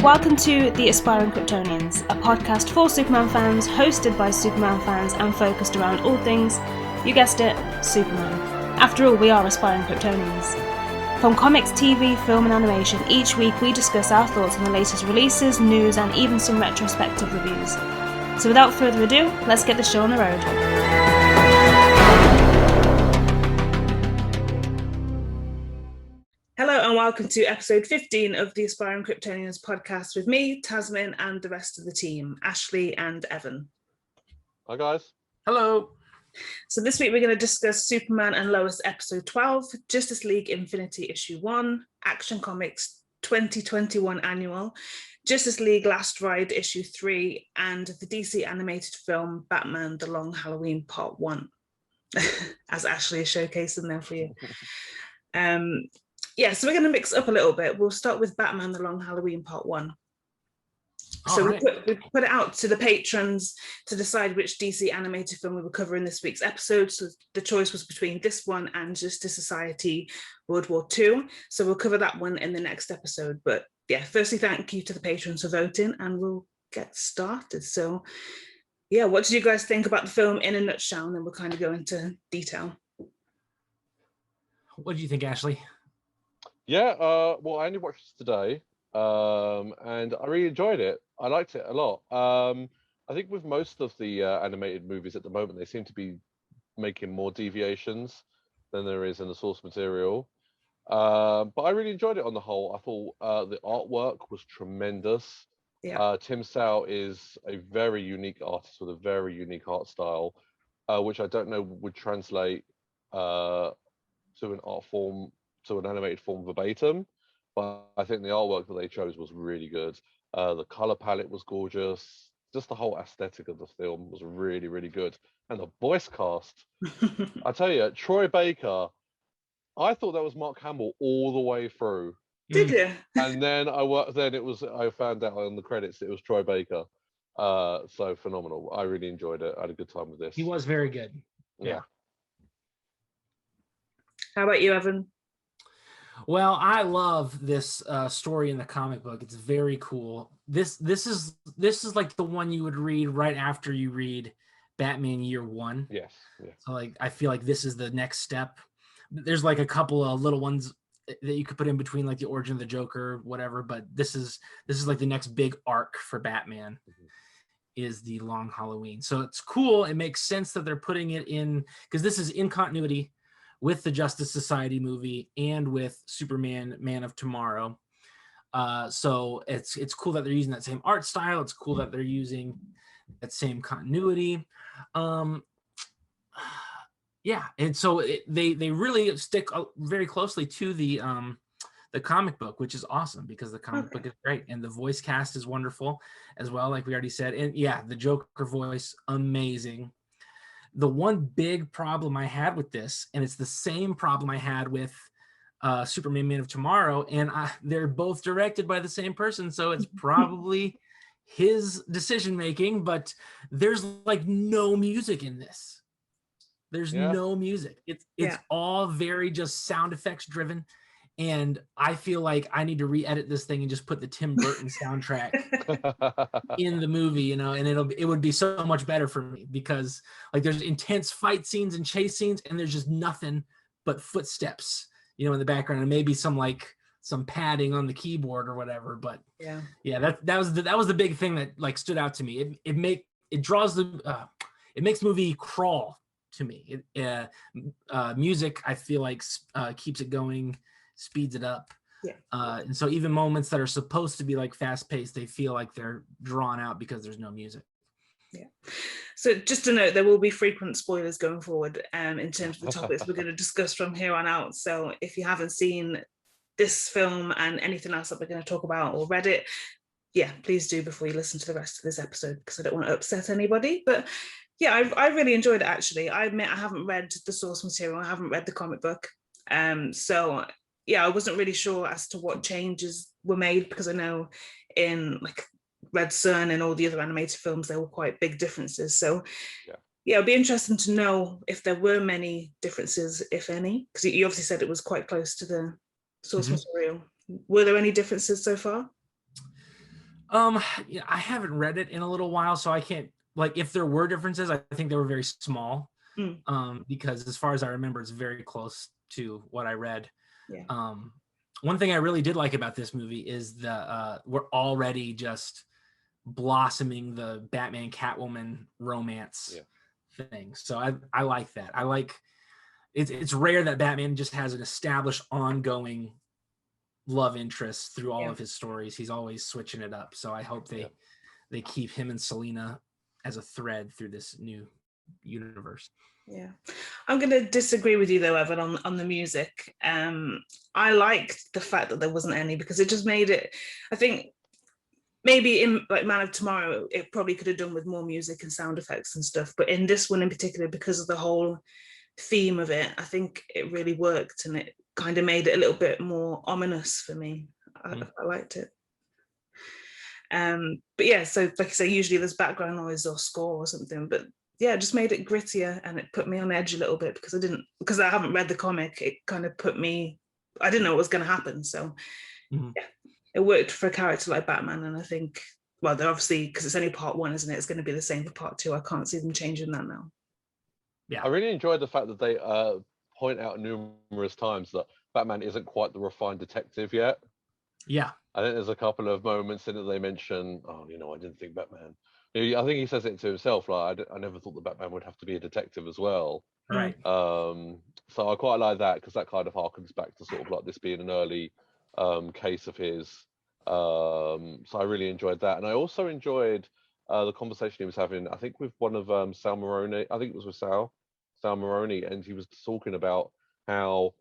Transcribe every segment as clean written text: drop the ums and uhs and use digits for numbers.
Welcome to The Aspiring Kryptonians, a podcast for Superman fans, hosted by Superman fans and focused around all things, you guessed it, Superman. After all, we are aspiring Kryptonians. From comics, TV, film and animation, each week we discuss our thoughts on the latest releases, news and even some retrospective reviews. So without further ado, let's get the show on the road. Hello and welcome to episode 15 of the Aspiring Kryptonians podcast with me, Tasmin, and the rest of the team, Ashley and Evan. Hi guys. Hello. So this week we're going to discuss Superman and Lois episode 12, Justice League Infinity issue 1, Action Comics 2021 annual, Justice League Last Ride issue 3, and the DC animated film Batman The Long Halloween part 1, as Ashley is showcasing there for you. So we're going to mix up a little bit. We'll start with Batman The Long Halloween part 1. So we put it out to the patrons to decide which DC animated film we would cover in this week's episode. So the choice was between this one and Justice Society World War II. So we'll cover that one in the next episode. But yeah, firstly, thank you to the patrons for voting and we'll get started. So yeah, what did you guys think about the film in a nutshell? And then we'll kind of go into detail. What do you think, Ashley? Yeah, well, I only watched this today, and I really enjoyed it. I liked it a lot. I think with most of the animated movies at the moment, they seem to be making more deviations than there is in the source material. But I really enjoyed it on the whole. I thought the artwork was tremendous. Yeah. Tim Sale is a very unique artist with a very unique art style, which I don't know would translate to an art form, to an animated form verbatim, but I think the artwork that they chose was really good. The color palette was gorgeous. Just the whole aesthetic of the film was really, really good. And the voice cast, I tell you, Troy Baker, I thought that was Mark Hamill all the way through. Did you? And then I found out on the credits it was Troy Baker. So phenomenal. I really enjoyed it. I had a good time with this. He was very good. Yeah. How about you, Evan? Well, I love this story in the comic book. It's very cool. This is like the one you would read right after you read Batman Year One. Yes. Yeah. So I feel like this is the next step. There's like a couple of little ones that you could put in between, like the origin of the Joker, whatever. But this is like the next big arc for Batman. Mm-hmm. Is the Long Halloween. So it's cool. It makes sense that they're putting it in because this is in continuity with the Justice Society movie and with Superman, Man of Tomorrow. So it's cool that they're using that same art style. It's cool that they're using that same continuity. Yeah, and so they really stick very closely to the comic book, which is awesome because the comic book is great. And the voice cast is wonderful as well, like we already said. And yeah, the Joker voice, amazing. The one big problem I had with this, and it's the same problem I had with Superman Man of Tomorrow, and they're both directed by the same person, so it's probably his decision-making, but there's like no music in this. There's no music. It's all very just sound effects driven. And I feel like I need to re-edit this thing and just put the Tim Burton soundtrack in the movie, and it would be so much better for me because like there's intense fight scenes and chase scenes and there's just nothing but footsteps, in the background and maybe some padding on the keyboard or whatever. But that was the big thing that like stood out to me. It makes the movie crawl to me. Music I feel like keeps it going, speeds it up. And so even moments that are supposed to be like fast paced, they feel like they're drawn out because there's no music. So just to note, there will be frequent spoilers going forward in terms of the topics we're going to discuss from here on out. So if you haven't seen this film and anything else that we're going to talk about or read it, please do before you listen to the rest of this episode because I don't want to upset anybody. But I really enjoyed it actually. I admit I haven't read the source material. I haven't read the comic book. So I wasn't really sure as to what changes were made because I know in like Red Sun and all the other animated films, there were quite big differences. So it'd be interesting to know if there were many differences, if any, because you obviously said it was quite close to the source material. Were there any differences so far? Yeah, I haven't read it in a little while, so I can't, like, if there were differences, I think they were very small. Because as far as I remember, it's very close to what I read. Yeah. One thing I really did like about this movie is we're already just blossoming the Batman Catwoman romance thing. So I like that. I like it's rare that Batman just has an established ongoing love interest through all of his stories. He's always switching it up. So I hope they keep him and Selina as a thread through this new universe. Yeah, I'm going to disagree with you though, Evan, on the music. I liked the fact that there wasn't any, because it just made it, I think maybe in like Man of Tomorrow, it probably could have done with more music and sound effects and stuff. But in this one in particular, because of the whole theme of it, I think it really worked, and it kind of made it a little bit more ominous for me. I liked it. But yeah, so like I say, usually there's background noise or score or something, but yeah, it just made it grittier, and it put me on edge a little bit because I haven't read the comic. It kind of put me, I didn't know what was going to happen. So yeah, it worked for a character like Batman. And I think, well, they're obviously, because it's only part 1, isn't it? It's going to be the same for part 2. I can't see them changing that now. Yeah, I really enjoyed the fact that they point out numerous times that Batman isn't quite the refined detective yet. Yeah. I think there's a couple of moments in it they mention, oh, I didn't think Batman. I think he says it to himself, like, I never thought that Batman would have to be a detective as well. Right. So I quite like that, because that kind of harkens back to sort of like this being an early case of his. So I really enjoyed that. And I also enjoyed the conversation he was having, I think with one of Sal Maroni. I think it was with Sal Maroni, and he was talking about how,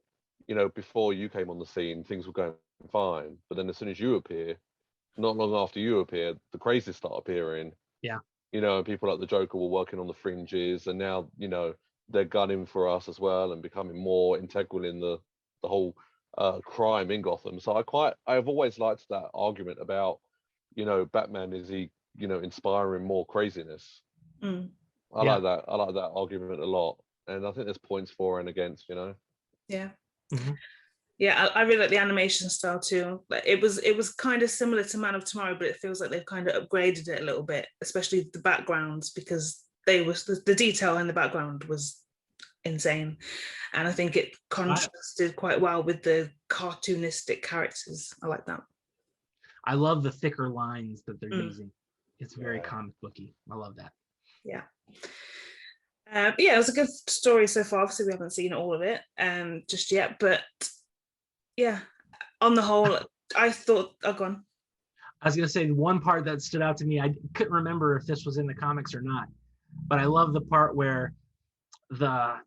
before you came on the scene, things were going fine, but then as soon as you appear, not long after you appear, the crazies start appearing. Yeah. And people like the Joker were working on the fringes, and now they're gunning for us as well and becoming more integral in the whole crime in Gotham. So I've always liked that argument about Batman, is he inspiring more craziness. I like that argument a lot, and I think there's points for and against. Yeah. Yeah, I really like the animation style too. Like it was kind of similar to Man of Tomorrow, but it feels like they've kind of upgraded it a little bit, especially the backgrounds, because the detail in the background was insane, and I think it contrasted quite well with the cartoonistic characters. I like that. I love the thicker lines that they're using. It's very comic booky. I love that. Yeah. But yeah, it was a good story so far. Obviously, we haven't seen all of it just yet, but yeah, on the whole, I thought, go on. I was going to say, one part that stood out to me, I couldn't remember if this was in the comics or not, but I love the part where the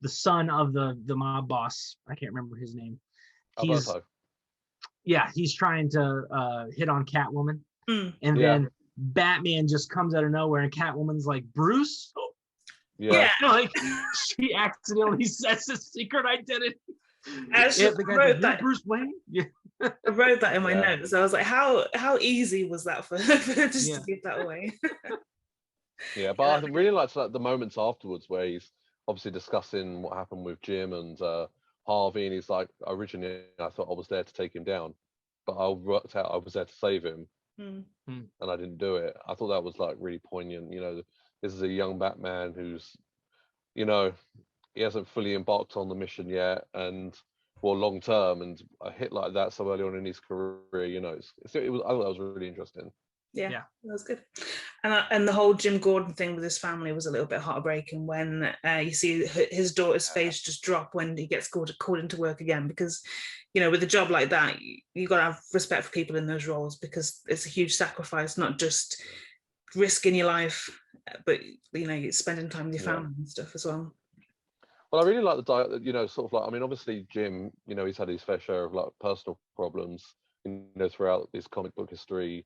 son of the mob boss, I can't remember his name. He's trying to hit on Catwoman. Then Batman just comes out of nowhere, and Catwoman's like, Bruce? Yeah. Like, she accidentally says his secret identity. Bruce Wayne? Yeah. I wrote that in my notes. I was like, how easy was that for her just to give that away? But I really liked the moments afterwards where he's obviously discussing what happened with Jim and Harvey, and he's like, originally I thought I was there to take him down, but I worked out I was there to save him, and I didn't do it. I thought that was like really poignant. This is a young Batman who's, he hasn't fully embarked on the mission yet, and long term, and a hit like that so early on in his career, I thought that was really interesting. Yeah, that was good. And the whole Jim Gordon thing with his family was a little bit heartbreaking when you see his daughter's face just drop when he gets called into work again, because with a job like that, you got to have respect for people in those roles, because it's a huge sacrifice, not just risking your life, but you're spending time with your family and stuff as well. Well, I really like the sort of like, I mean, obviously Jim, he's had his fair share of like personal problems, throughout his comic book history.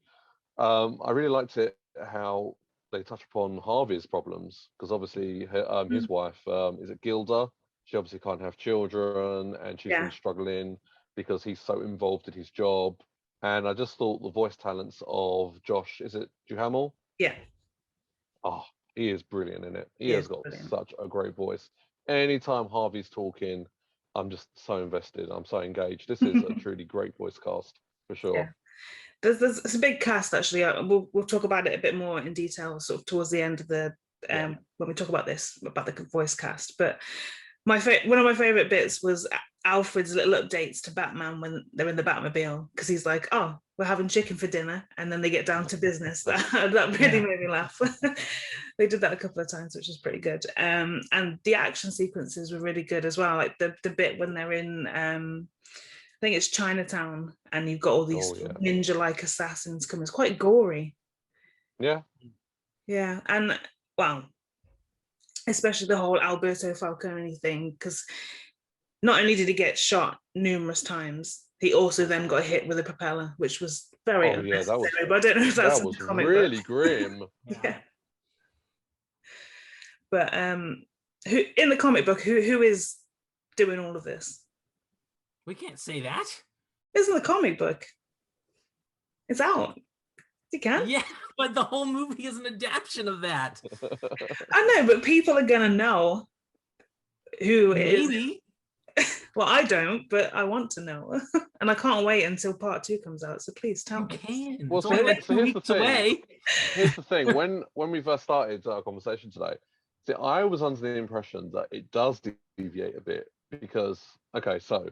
I really liked it how they touch upon Harvey's problems, because obviously his wife, is it Gilda? She obviously can't have children, and she's been struggling because he's so involved in his job. And I just thought the voice talents of Josh, is it Duhamel? Yeah. Oh, he is brilliant in it. He has got such a great voice. Anytime Harvey's talking, I'm just so invested. I'm so engaged. This is a truly great voice cast for sure. Yeah. It's a big cast actually. We'll talk about it a bit more in detail sort of towards the end of the when we talk about the voice cast. But one of my favorite bits was Alfred's little updates to Batman when they're in the Batmobile, because he's like, "Oh, we're having chicken for dinner," and then they get down to business. That really made me laugh. They did that a couple of times, which was pretty good. And the action sequences were really good as well. Like the bit when they're in, I think it's Chinatown, and you've got all these ninja-like assassins coming. It's quite gory. Yeah. Yeah, and well, especially the whole Alberto Falcone thing, because not only did he get shot numerous times, he also then got hit with a propeller, which was very unnecessary. But I don't know if that's that was really grim. Yeah. But who in the comic book, who is doing all of this? We can't say that. It's in the comic book. It's out. You can. Yeah, but the whole movie is an adaptation of that. I know, but people are gonna know who it is. Maybe. Well, I don't, but I want to know, and I can't wait until part 2 comes out. So please tell me. Can. Well, it's only like 2 weeks away. Here's the thing: when we first started our conversation today, see, I was under the impression that it does deviate a bit because, okay, so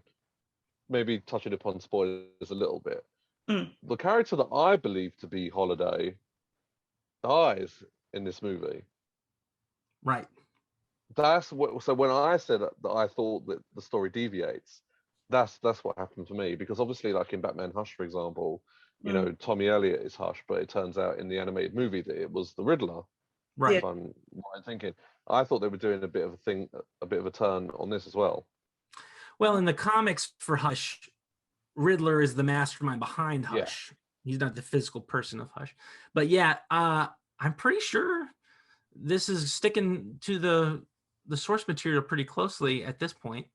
maybe touching upon spoilers a little bit. The character that I believe to be Holiday dies in this movie. Right. That's what. So when I said that I thought that the story deviates, that's what happened for me. Because obviously, like in Batman Hush, for example, you know, Tommy Elliott is Hush, but it turns out in the animated movie that it was the Riddler. Right. If I'm thinking, I thought they were doing a bit of a turn on this as well. Well, in the comics for Hush, Riddler is the mastermind behind Hush. Yeah. He's not the physical person of Hush. But yeah, I'm pretty sure this is sticking to the source material pretty closely at this point.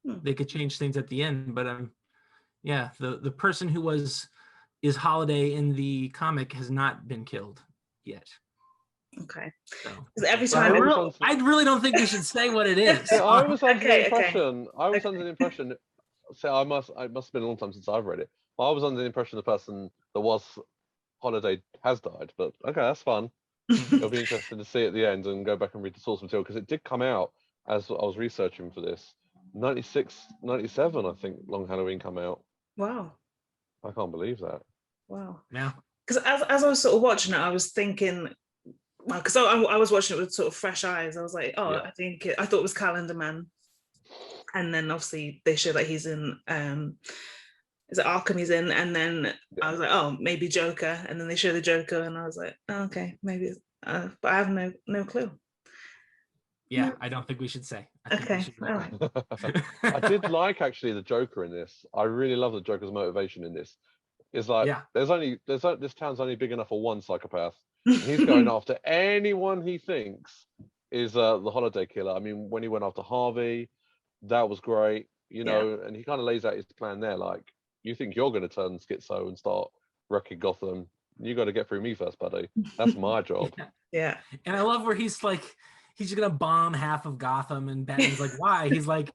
They could change things at the end, but yeah, the person who is Holiday in the comic has not been killed yet. Okay. So every time I really don't think we should say what it is. Yeah, I was under the impression. I was under the impression. So it must have been a long time since I've read it. I was under the impression the person that was Holiday has died. But okay, that's fun. It'll be interesting to see at the end and go back and read the source material, because it did come out as I was researching for this. 96, 97, I think Long Halloween come out. Wow. I can't believe that. Wow. Yeah. Because as I was sort of watching it, I was thinking, well, because I was watching it with sort of fresh eyes. I was like, oh, yeah. I thought it was Calendar Man. And then obviously they show that he's in is it Arkham he's in, and then I was like, oh, maybe Joker, and then they show the Joker, and I was like, oh, okay, maybe, but I have no clue. Yeah, I don't think we should say. Okay, all right. I did like actually the Joker in this. I really love the Joker's motivation in this. It's like this town's only big enough for one psychopath. And he's going after anyone he thinks is the Holiday killer. I mean, when he went after Harvey, that was great, you know, and he kind of lays out his plan there. Like, you think you're going to turn schizo and start wrecking Gotham? You got to get through me first, buddy. That's my job. Yeah. And I love where he's like, he's just going to bomb half of Gotham, and Batman's like, why? He's like,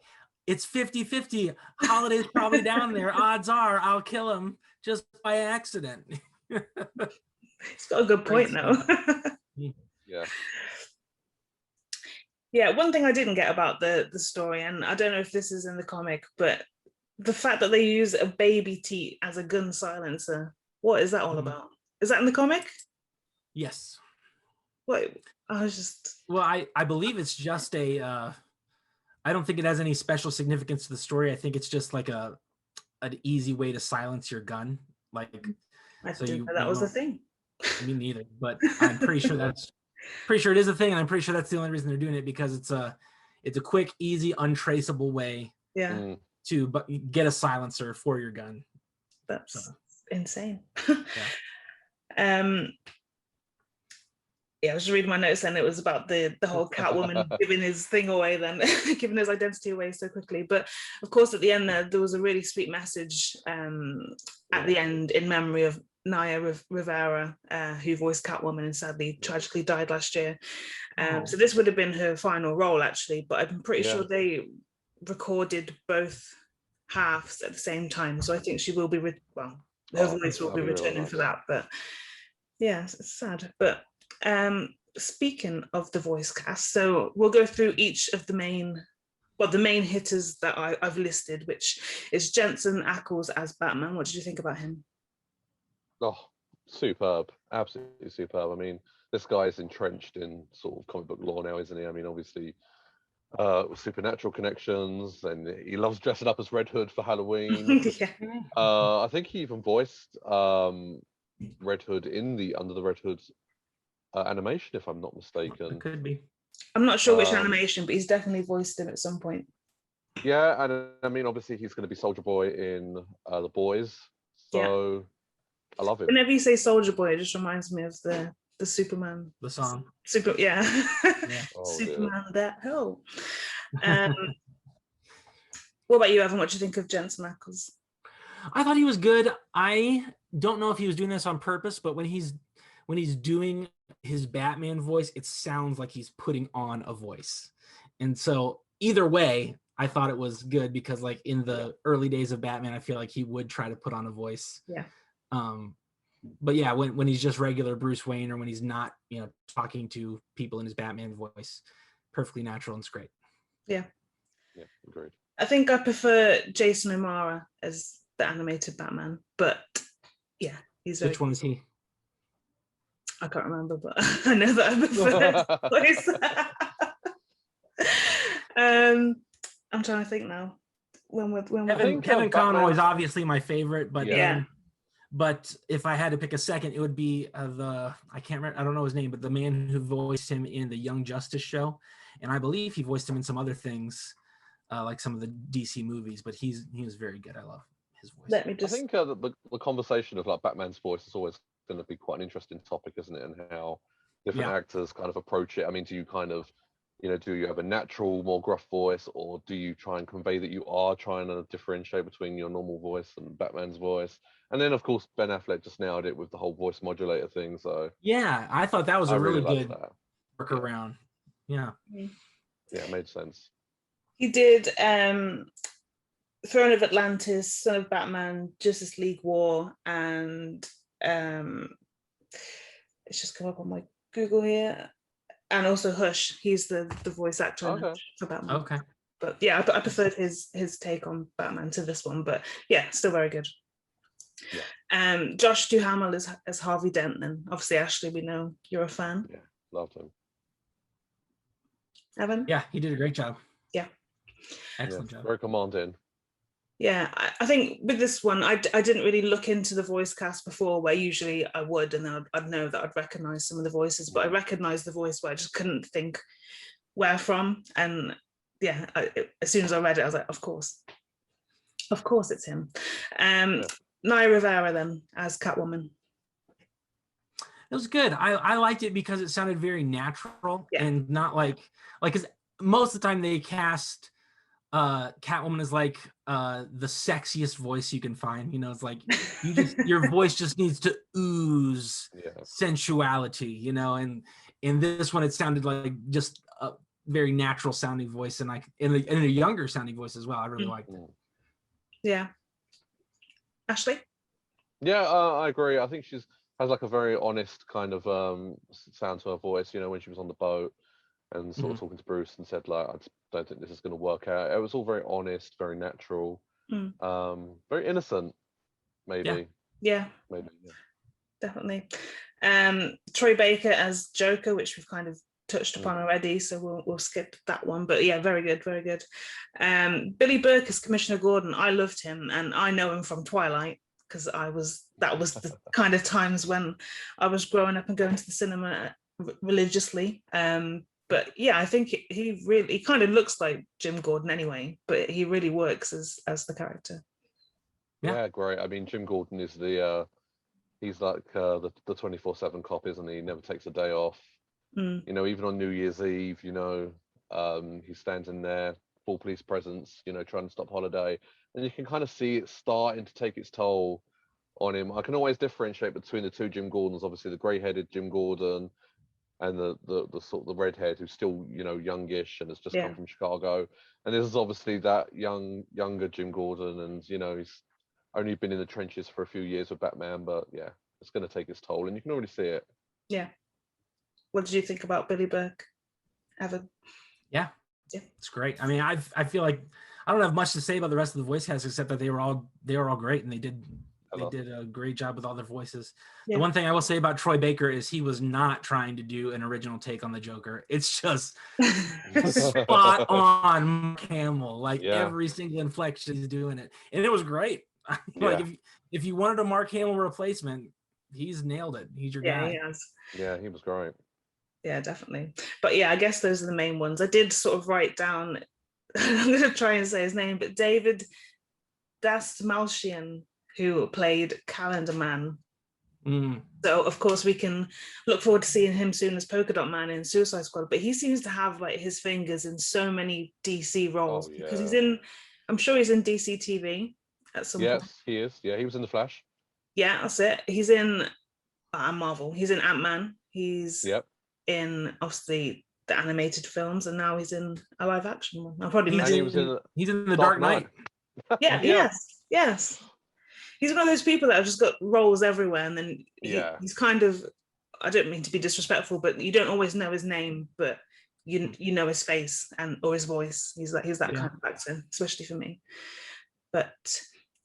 it's 50-50. Holiday's probably down there. Odds are I'll kill him just by accident. He's got a good point now. Yeah. Yeah, one thing I didn't get about the story, and I don't know if this is in the comic, but the fact that they use a baby teat as a gun silencer, what is that all about? Is that in the comic? Yes. What? I was just... Well, I believe it's just a... I don't think it has any special significance to the story. I think it's just like an easy way to silence your gun. Like, I didn't know that was a thing. Me neither, but I'm pretty sure it is a thing, and I'm pretty sure that's the only reason they're doing it, because it's a quick, easy, untraceable way to get a silencer for your gun. That's insane. Yeah. I was just reading my notes, and it was about the whole Catwoman giving his thing away, then giving his identity away so quickly. But of course, at the end there was a really sweet message at the end in memory of Naya Rivera, who voiced Catwoman and sadly tragically died last year. So this would have been her final role, actually, but I'm pretty sure they recorded both halves at the same time, so I think she will be her voice will be that'd be really returning nice. for that. But yeah, it's sad. But speaking of the voice cast, so we'll go through each of the main hitters that I've listed, which is Jensen Ackles as Batman. What did you think about him? Oh, superb, absolutely superb. I mean, this guy is entrenched in sort of comic book lore now, isn't he? I mean, obviously, supernatural connections, and he loves dressing up as Red Hood for Halloween. Yeah. I think he even voiced Red Hood in the Under the Red Hood animation, if I'm not mistaken. It could be. I'm not sure which animation, but he's definitely voiced him at some point. Yeah, and I mean, obviously, he's going to be Soldier Boy in The Boys, so I love him. Whenever you say Soldier Boy, it just reminds me of the Superman, The song. Yeah. Oh, Superman that hell. What about you, Evan? What do you think of Jensen Ackles? I thought he was good. I don't know if he was doing this on purpose, but when he's doing his Batman voice, it sounds like he's putting on a voice. And so either way, I thought it was good, because like in the early days of Batman, I feel like he would try to put on a voice. Yeah. But yeah, when he's just regular Bruce Wayne, or when he's not, talking to people in his Batman voice, perfectly natural, and it's great. Yeah. Yeah, agreed. I think I prefer Jason O'Mara as the animated Batman, but yeah, he's very. Which one is he? I can't remember, but I know that I prefer his voice. I'm trying to think now. Kevin Conroy is obviously my favorite, but yeah. But if I had to pick a second, it would be I can't remember, I don't know his name, but the man who voiced him in the Young Justice show, and I believe he voiced him in some other things, like some of the DC movies. But he was very good. I love his voice. I think the conversation of like Batman's voice is always going to be quite an interesting topic, isn't it? And how different actors kind of approach it. I mean, do you kind of, do you have a natural, more gruff voice, or do you try and convey that you are trying to differentiate between your normal voice and Batman's voice? And then, of course, Ben Affleck just nailed it with the whole voice modulator thing. So yeah, I thought that was a really good workaround. Yeah, it made sense. He did Throne of Atlantis, Son of Batman, Justice League War, and it's just come up on my Google here. And also Hush. He's the voice actor in Hush for Batman. Okay. But yeah, I preferred his take on Batman to this one. But yeah, still very good. Yeah. Josh Duhamel as Harvey Dent. Then obviously, Ashley, we know you're a fan. Yeah, loved him. Evan? Yeah, he did a great job. Yeah. Excellent job. Very commanding. Yeah, I think with this one, I didn't really look into the voice cast before, where usually I would, and then I'd know that I'd recognize some of the voices, but I recognized the voice, but I just couldn't think where from. And yeah, as soon as I read it, I was like, of course it's him. Naya Rivera then as Catwoman. It was good. I liked it because it sounded very natural and not like, because most of the time they cast Catwoman is like the sexiest voice you can find. It's like your voice just needs to ooze sensuality, and in this one it sounded like just a very natural sounding voice, and like in a younger sounding voice as well. I really liked it. Yeah. Ashley? Yeah, I agree. I think has like a very honest kind of sound to her voice, when she was on the boat and sort of talking to Bruce and said, like, I just don't think this is going to work out. It was all very honest, very natural, very innocent, maybe. Yeah. Maybe, definitely. Troy Baker as Joker, which we've kind of touched upon already, so we'll skip that one. But yeah, very good, very good. Billy Burke as Commissioner Gordon. I loved him, and I know him from Twilight, because that was the kind of times when I was growing up and going to the cinema religiously. But yeah, I think he kind of looks like Jim Gordon anyway, but he really works as the character. Yeah, great. I mean, Jim Gordon is he's like the 24/7 cop, isn't he? He never takes a day off. Even on New Year's Eve, he's standing there, full police presence, trying to stop Holiday. And you can kind of see it starting to take its toll on him. I can always differentiate between the two Jim Gordons, obviously the grey-headed Jim Gordon and the sort of the redhead who's still, you know, youngish and has just Yeah. come from Chicago. And this is obviously that younger Jim Gordon, and you know, he's only been in the trenches for a few years with Batman, but yeah, it's going to take its toll, and you can already see it. Yeah. What did you think about Billy Burke, Evan? Yeah, it's great. I mean, I feel like I don't have much to say about the rest of the voice cast except that they were all great, and they did a great job with all their voices. Yeah. The one thing I will say about Troy Baker is he was not trying to do an original take on the Joker. It's just spot on Mark Hamill. Like every single inflection he's doing it, and it was great. Like if you wanted a Mark Hamill replacement, he's nailed it. He's your guy. He has. Yeah, he was great. Yeah, definitely. But yeah, I guess those are the main ones. I did sort of write down, I'm going to try and say his name, but David Dastmalchian, who played Calendar Man. So, of course, we can look forward to seeing him soon as Polka Dot Man in Suicide Squad. But he seems to have like his fingers in so many DC roles because he's in, I'm sure he's in DC TV at some point. Yes, he is. Yeah, he was in The Flash. Yeah, that's it. He's in Marvel. He's in Ant-Man. He's in obviously the animated films, and now he's in a live action one. He's in The Dark Knight. Yes. He's one of those people that have just got roles everywhere, and then he's kind of, I don't mean to be disrespectful, but you don't always know his name, but you know his face or his voice. He's that kind of actor, especially for me. But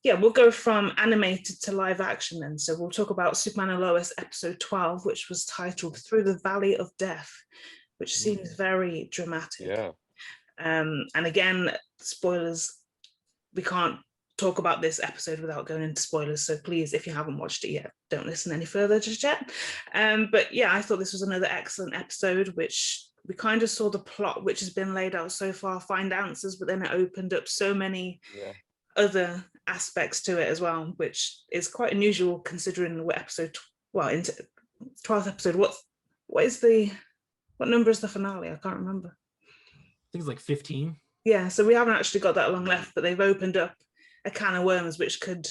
yeah, we'll go from animated to live action then. So we'll talk about Superman and Lois episode 12, which was titled Through the Valley of Death, which seems very dramatic. Yeah. And again, spoilers, we can't talk about this episode without going into spoilers. So please, if you haven't watched it yet, don't listen any further just yet. But yeah, I thought this was another excellent episode, which we kind of saw the plot, which has been laid out so far, find answers, but then it opened up so many other aspects to it as well, which is quite unusual considering what into 12th episode. What number is the finale? I can't remember. I think it's like 15. Yeah, so we haven't actually got that long left, but they've opened up a can of worms, which could,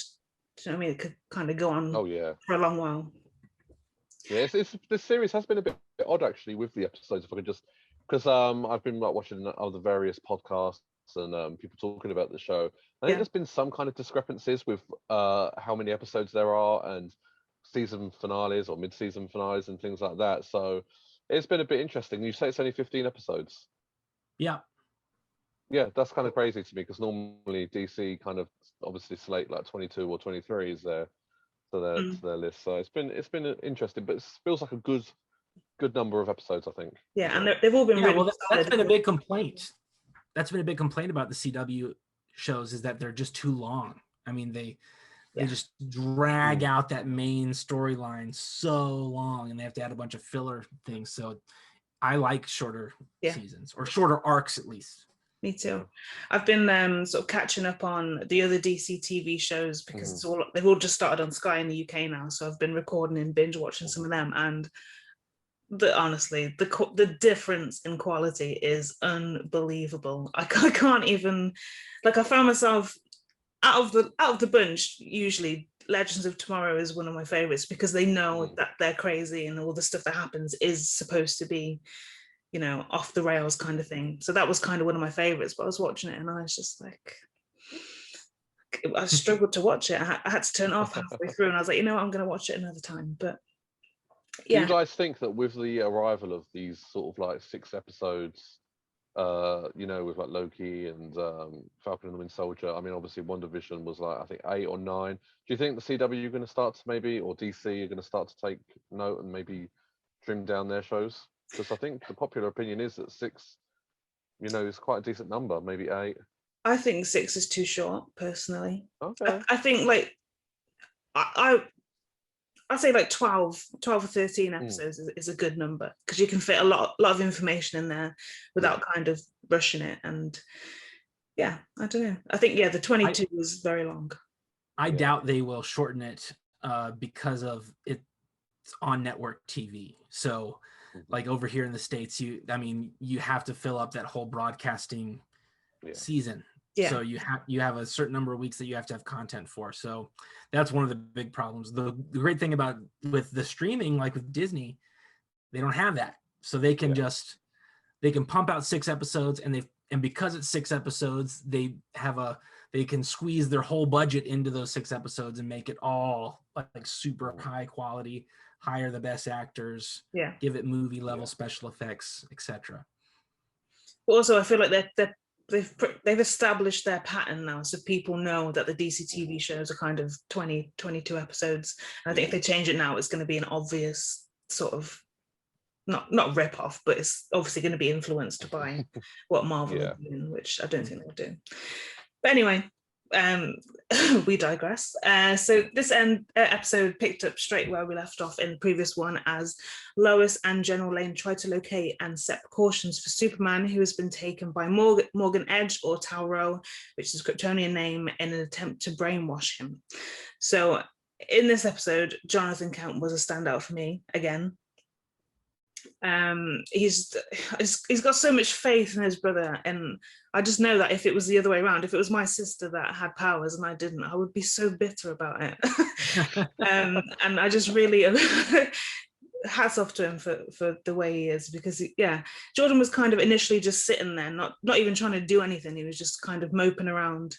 you know what I mean, it could kind of go on for a long while. Yeah, this series has been a bit odd actually with the episodes. If I could just, because I've been like watching other various podcasts and people talking about the show. I think there's been some kind of discrepancies with how many episodes there are and season finales or mid-season finales and things like that. So it's been a bit interesting. You say it's only 15 episodes. Yeah. Yeah, that's kind of crazy to me because normally DC kind of obviously slate like 22 or 23 is there to their list. So it's been interesting, but it feels like a good number of episodes, I think. Yeah, and they've all been really well, that's been a big complaint. That's been a big complaint about the CW shows is that they're just too long. I mean, they just drag out that main storyline so long, and they have to add a bunch of filler things. So I like shorter seasons or shorter arcs at least. Me too. I've been sort of catching up on the other DC TV shows because they've all just started on Sky in the UK now. So I've been recording and binge watching some of them, and honestly, the difference in quality is unbelievable. I can't even, like, I found myself out of the bunch. Usually, Legends of Tomorrow is one of my favorites because they know that they're crazy and all the stuff that happens is supposed to be, you know, off the rails kind of thing. So that was kind of one of my favorites. But I was watching it and I was just like, I struggled to watch it. I had to turn it off halfway through, and I was like, you know what, I'm going to watch it another time. But yeah. Do you guys think that with the arrival of these sort of like 6 episodes, you know, with like Loki and Falcon and the Winter Soldier, I mean, obviously WandaVision was like, I think 8 or 9. Do you think the CW are going to start to maybe, or DC are going to start to take note and maybe trim down their shows? Because I think the popular opinion is that 6, you know, is quite a decent number, maybe 8. I think 6 is too short, personally. Okay. I think like, I'd say like 12 or 13 episodes is a good number because you can fit a lot of information in there without kind of rushing it. And yeah, I don't know. I think, the 22 was very long. I doubt they will shorten it because of it's on network TV. So like over here in the States, you have to fill up that whole broadcasting season. Yeah. So you have a certain number of weeks that you have to have content for. So that's one of the big problems. The great thing with the streaming, like with Disney, they don't have that. So they can they can pump out 6 episodes, and because it's 6 episodes, they can squeeze their whole budget into those 6 episodes and make it all like super high quality, hire the best actors, give it movie level special effects, etc. Also, I feel like they've established their pattern now, so people know that the DC TV shows are kind of 20, 22 episodes. And I think if they change it now, it's going to be an obvious sort of not rip off, but it's obviously going to be influenced by what Marvel are doing, which I don't think they'll do. But anyway, we digress. So this episode picked up straight where we left off in the previous one, as Lois and General Lane try to locate and set precautions for Superman, who has been taken by Morgan Edge, or Tau-Ro, which is a Kryptonian name, in an attempt to brainwash him. So in this episode, Jonathan Kent was a standout for me again. He's got so much faith in his brother, and I just know that if it was the other way around, if it was my sister that had powers and I didn't, I would be so bitter about it. And I just really hats off to him for the way he is, because Jordan was kind of initially just sitting there, not even trying to do anything. He was just kind of moping around,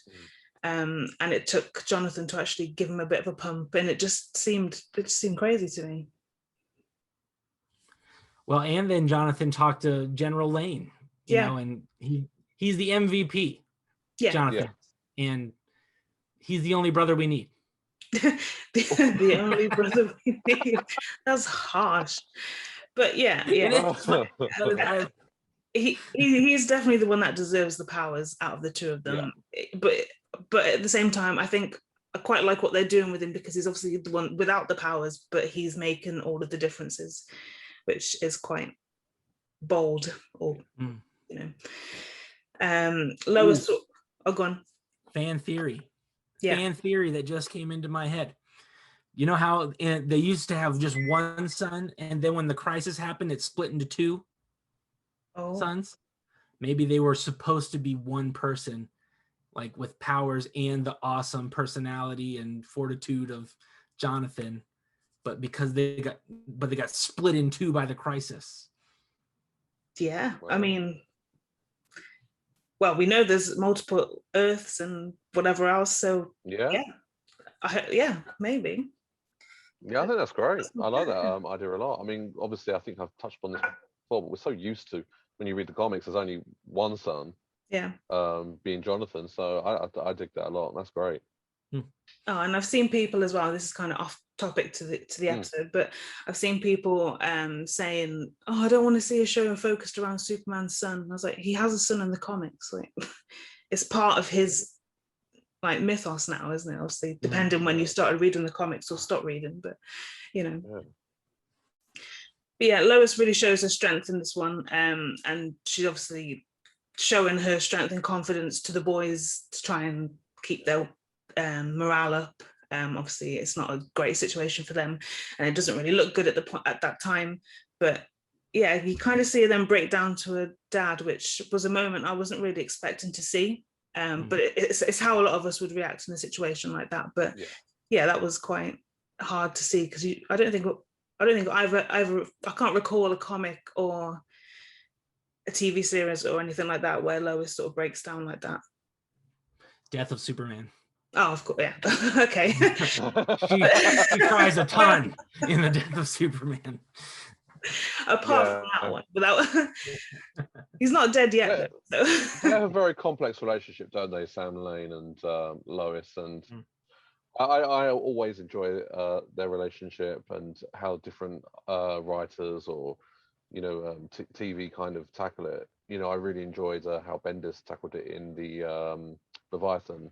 and it took Jonathan to actually give him a bit of a pump, and it just seemed crazy to me. Well, and then Jonathan talked to General Lane, you know, and he's the MVP, Jonathan, and he's the only brother we need. the only brother we need. That's harsh, but he's definitely the one that deserves the powers out of the two of them. But at the same time, I think I quite like what they're doing with him, because he's obviously the one without the powers, but he's making all of the differences, which is quite bold, or you know. Lois, go on. Fan theory that just came into my head. You know how they used to have just one son, and then when the crisis happened, it split into 2 sons? Maybe they were supposed to be one person, like with powers and the awesome personality and fortitude of Jonathan, but because they got split in 2 by the crisis. Yeah, wow. I mean, well, we know there's multiple Earths and whatever else, so yeah, maybe. Yeah, I think that's great. I like that idea a lot. I mean, obviously, I think I've touched on this before, but we're so used to, when you read the comics, there's only one son, being Jonathan. So I dig that a lot. That's great. Oh, and I've seen people as well, this is kind of off topic to the episode, but I've seen people saying, oh, I don't want to see a show focused around Superman's son. And I was like, he has a son in the comics. Like, it's part of his like mythos now, isn't it? Obviously, depending when you started reading the comics or stopped reading, but you know. But yeah, Lois really shows her strength in this one, and she's obviously showing her strength and confidence to the boys to try and keep their morale up. Obviously, it's not a great situation for them, and it doesn't really look good at that time. But yeah, you kind of see them break down to a dad, which was a moment I wasn't really expecting to see. But it's how a lot of us would react in a situation like that. But yeah, that was quite hard to see, because I don't think either I can't recall a comic or a TV series or anything like that where Lois sort of breaks down like that. Death of Superman. Oh, of course, yeah. Okay. she cries a ton in the Death of Superman. Apart from that one, without he's not dead yet. Though, so. They have a very complex relationship, don't they, Sam Lane and Lois? And I always enjoy their relationship and how different writers or TV kind of tackle it. You know, I really enjoyed how Bendis tackled it in the Leviathan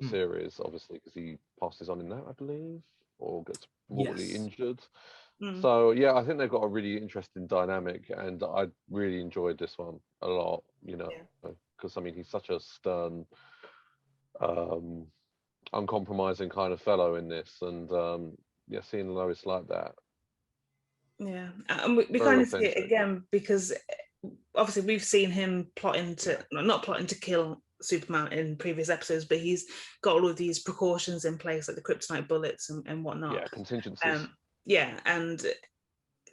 series, obviously, because he passes on in that, I believe, or gets mortally injured. So yeah, I think they've got a really interesting dynamic, and I really enjoyed this one a lot, because I mean, he's such a stern, uncompromising kind of fellow in this, and seeing Lois like that. Yeah, and we kind of see it again, because obviously we've seen him not plotting to kill Superman in previous episodes, but he's got all of these precautions in place, like the kryptonite bullets and whatnot. Yeah, contingencies. And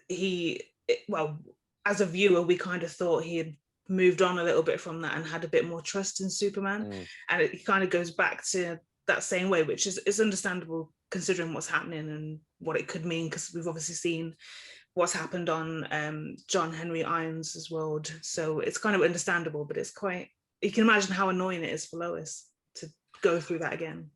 he well, as a viewer, we kind of thought he had moved on a little bit from that and had a bit more trust in Superman. And it kind of goes back to that same way, which is understandable considering what's happening and what it could mean, because we've obviously seen what's happened on John Henry Irons' world. So it's kind of understandable, but it's quite, you can imagine how annoying it is for Lois to go through that again.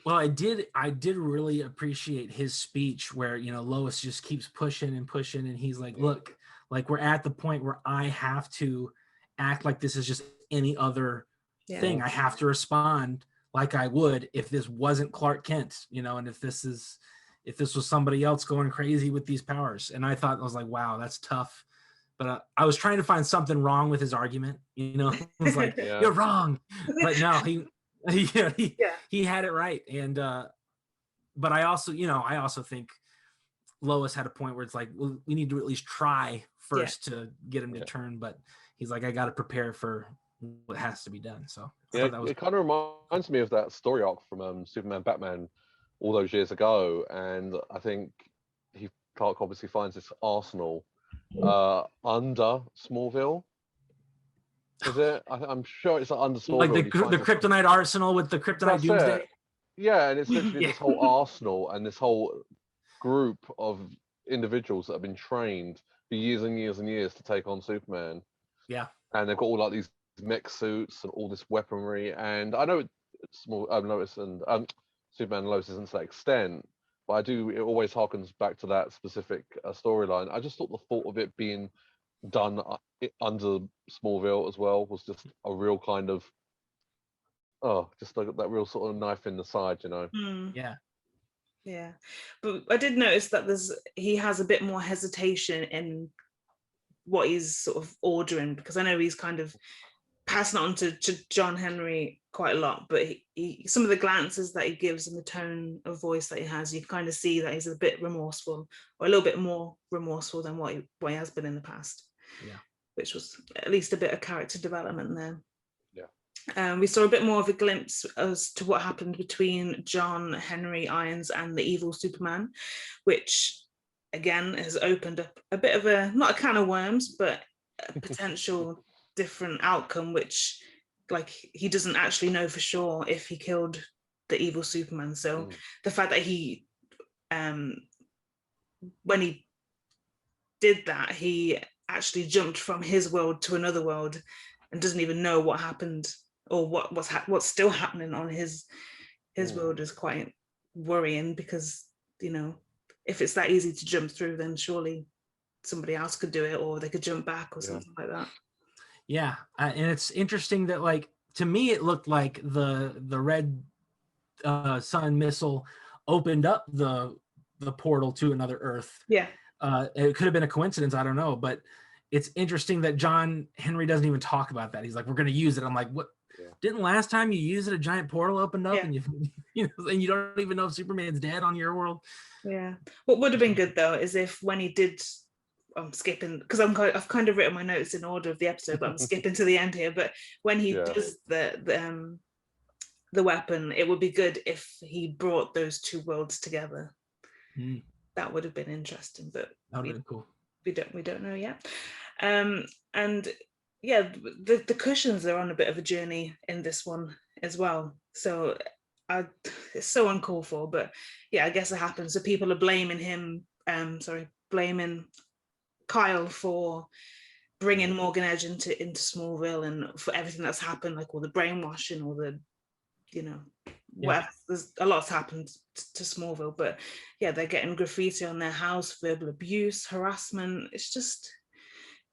Well, I did really appreciate his speech where, you know, Lois just keeps pushing and pushing, and he's like, look, like, we're at the point where I have to act like this is just any other thing. I have to respond like I would if this wasn't Clark Kent, you know, and if this was somebody else going crazy with these powers. And I thought, I was like, wow, that's tough. But I was trying to find something wrong with his argument, you know. I was like, you're wrong. But no, he had it right. And but I also think Lois had a point where it's like, well, we need to at least try first to get him to turn. But he's like, I got to prepare for what has to be done. So it kind of reminds me of that story arc from Superman Batman all those years ago. And I think Clark obviously finds this arsenal under Smallville. Is it? I'm sure it's under Smallville. Like the Kryptonite arsenal with the Kryptonite Doomsday. Yeah, and it's literally this whole arsenal and this whole group of individuals that have been trained for years and years and years to take on Superman. Yeah. And they've got all like these mech suits and all this weaponry. And I know Lois and Superman and Lois isn't to that extent, but it always harkens back to that specific storyline. I just thought the thought of it being done under Smallville as well was just a real kind of just like that real sort of knife in the side, you know. Yeah, but I did notice that he has a bit more hesitation in what he's sort of ordering, because I know he's kind of passing it on to John Henry quite a lot, but he some of the glances that he gives and the tone of voice that he has, you kind of see that he's a bit remorseful, or a little bit more remorseful than what he has been in the past. Yeah, which was at least a bit of character development there. We saw a bit more of a glimpse as to what happened between John Henry Irons and the evil Superman, which again has opened up a bit of not a can of worms, but a potential different outcome, which, like, he doesn't actually know for sure if he killed the evil Superman. So the fact that he when he did that, he actually jumped from his world to another world and doesn't even know what happened or what's still happening on his world is quite worrying, because, you know, if it's that easy to jump through, then surely somebody else could do it, or they could jump back or something like that. Yeah, and it's interesting that, like, to me, it looked like the red sun missile opened up the portal to another Earth. Yeah, it could have been a coincidence. I don't know, but it's interesting that John Henry doesn't even talk about that. He's like, "We're going to use it." I'm like, "What? Yeah. Didn't last time you used it, a giant portal opened up, and you know, and you don't even know if Superman's dead on your world?" Yeah. What would have been good though is if when he did. I'm skipping because I've kind of written my notes in order of the episode, but I'm skipping to the end here. But when he does the weapon, it would be good if he brought those two worlds together. That would have been interesting, but that would have been cool. We don't know yet. And yeah, the cushions are on a bit of a journey in this one as well. So it's so uncalled for, but yeah, I guess it happens. So people are blaming blaming Kyle for bringing Morgan Edge into Smallville and for everything that's happened, like all the brainwashing, all the, you know, there's a lot's happened to Smallville, but yeah, they're getting graffiti on their house, verbal abuse, harassment. It's just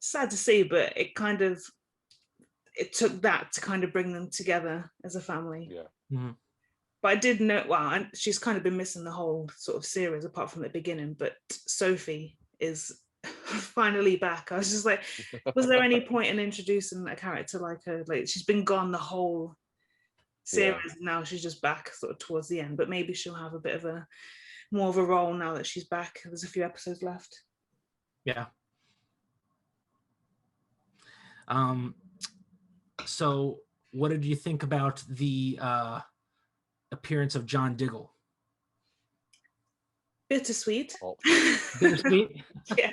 sad to see, but it took that to kind of bring them together as a family. Yeah. Mm-hmm. But I did know, she's kind of been missing the whole sort of series apart from the beginning, but Sophie is finally back. I was just like, was there any point in introducing a character like her? Like, she's been gone the whole series, now she's just back sort of towards the end, but maybe she'll have a bit of more of a role now that she's back. There's a few episodes left. Yeah. So what did you think about the appearance of John Diggle? Bittersweet. Bittersweet. Yeah,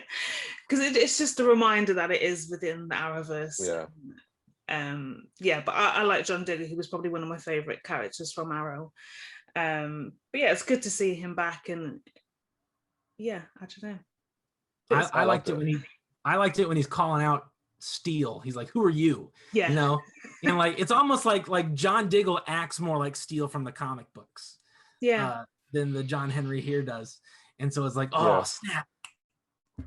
because it's just a reminder that it is within the Arrowverse. But I like John Digger. He was probably one of my favorite characters from Arrow. But yeah, it's good to see him back, and yeah, I don't know. I liked it when he's calling out Steel. He's like, "Who are you?" Yeah, you know, and like it's almost like John Diggle acts more like Steel from the comic books, than the John Henry here does, and so it's like, oh snap.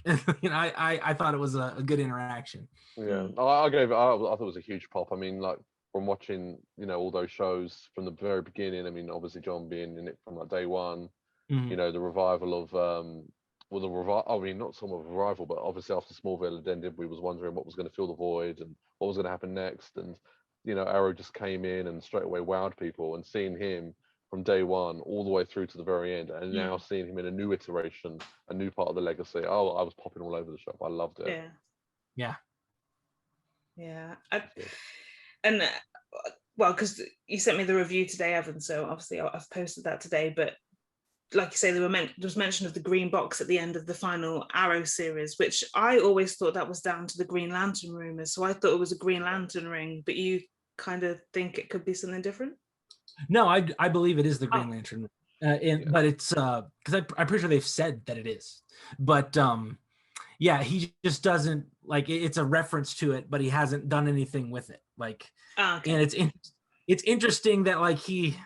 I thought it was a good interaction. Yeah, I thought it was a huge pop. I mean, like from watching, all those shows from the very beginning. I mean, obviously John being in it from like day one. Mhm. The revival of I mean, not some of a revival, but obviously after Smallville had ended, we was wondering what was going to fill the void and what was going to happen next. And Arrow just came in and straight away wowed people, and seeing him from day one all the way through to the very end, and now seeing him in a new iteration, a new part of the legacy. Oh, I was popping all over the shop. I loved it. Yeah. Well, because you sent me the review today, Evan, so obviously I've posted that today. But like you say, there was mention of the green box at the end of the final Arrow series, which I always thought that was down to the Green Lantern rumors. So I thought it was a Green Lantern ring, but you kind of think it could be something different? No, I believe it is the Green Lantern, but it's because I'm pretty sure they've said that it is, but he just doesn't like it's a reference to it, but he hasn't done anything with it. Like, and it's interesting that like he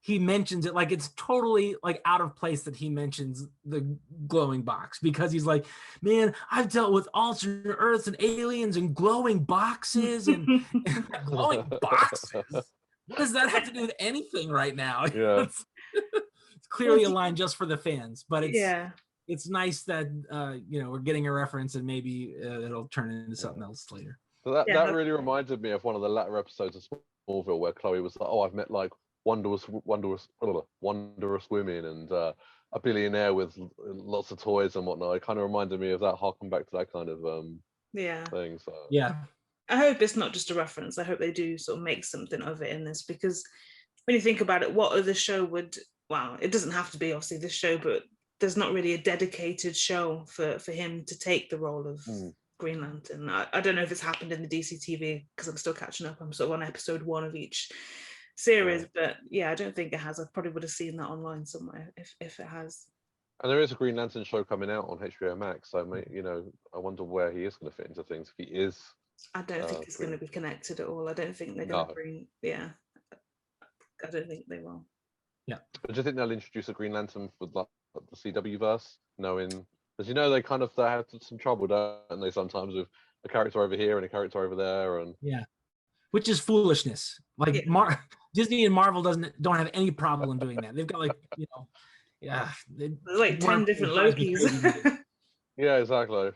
mentions it, like it's totally like out of place that he mentions the glowing box, because he's like, man, I've dealt with alternate Earths and aliens and glowing boxes and glowing boxes. What does that have to do with anything right now? Yeah. It's clearly a line just for the fans, but it's nice that we're getting a reference, and maybe it'll turn into something else later. So that really reminded me of one of the latter episodes of Smallville where Chloe was like, "Oh, I've met like wondrous women and a billionaire with lots of toys and whatnot." It kind of reminded me of that. Harken back to that kind of thing. So I hope it's not just a reference. I hope they do sort of make something of it in this, because when you think about it, what other show would? Well, it doesn't have to be obviously this show, but there's not really a dedicated show for him to take the role of Green Lantern. I don't know if it's happened in the DC TV, because I'm still catching up. I'm sort of on episode 1 of each series, but I don't think it has. I probably would have seen that online somewhere if it has. And there is a Green Lantern show coming out on HBO Max, so I wonder where he is going to fit into things. If he is, I don't think it's going to be connected at all. I don't think they're going to bring. I don't think they will. Yeah, but do you think they'll introduce a Green Lantern for like the CW verse, knowing, because they have some trouble, don't they, sometimes with a character over here and a character over there, and which is foolishness. Like Disney and Marvel don't have any problem doing that. They've got like like 10 different Lokis. Yeah, exactly.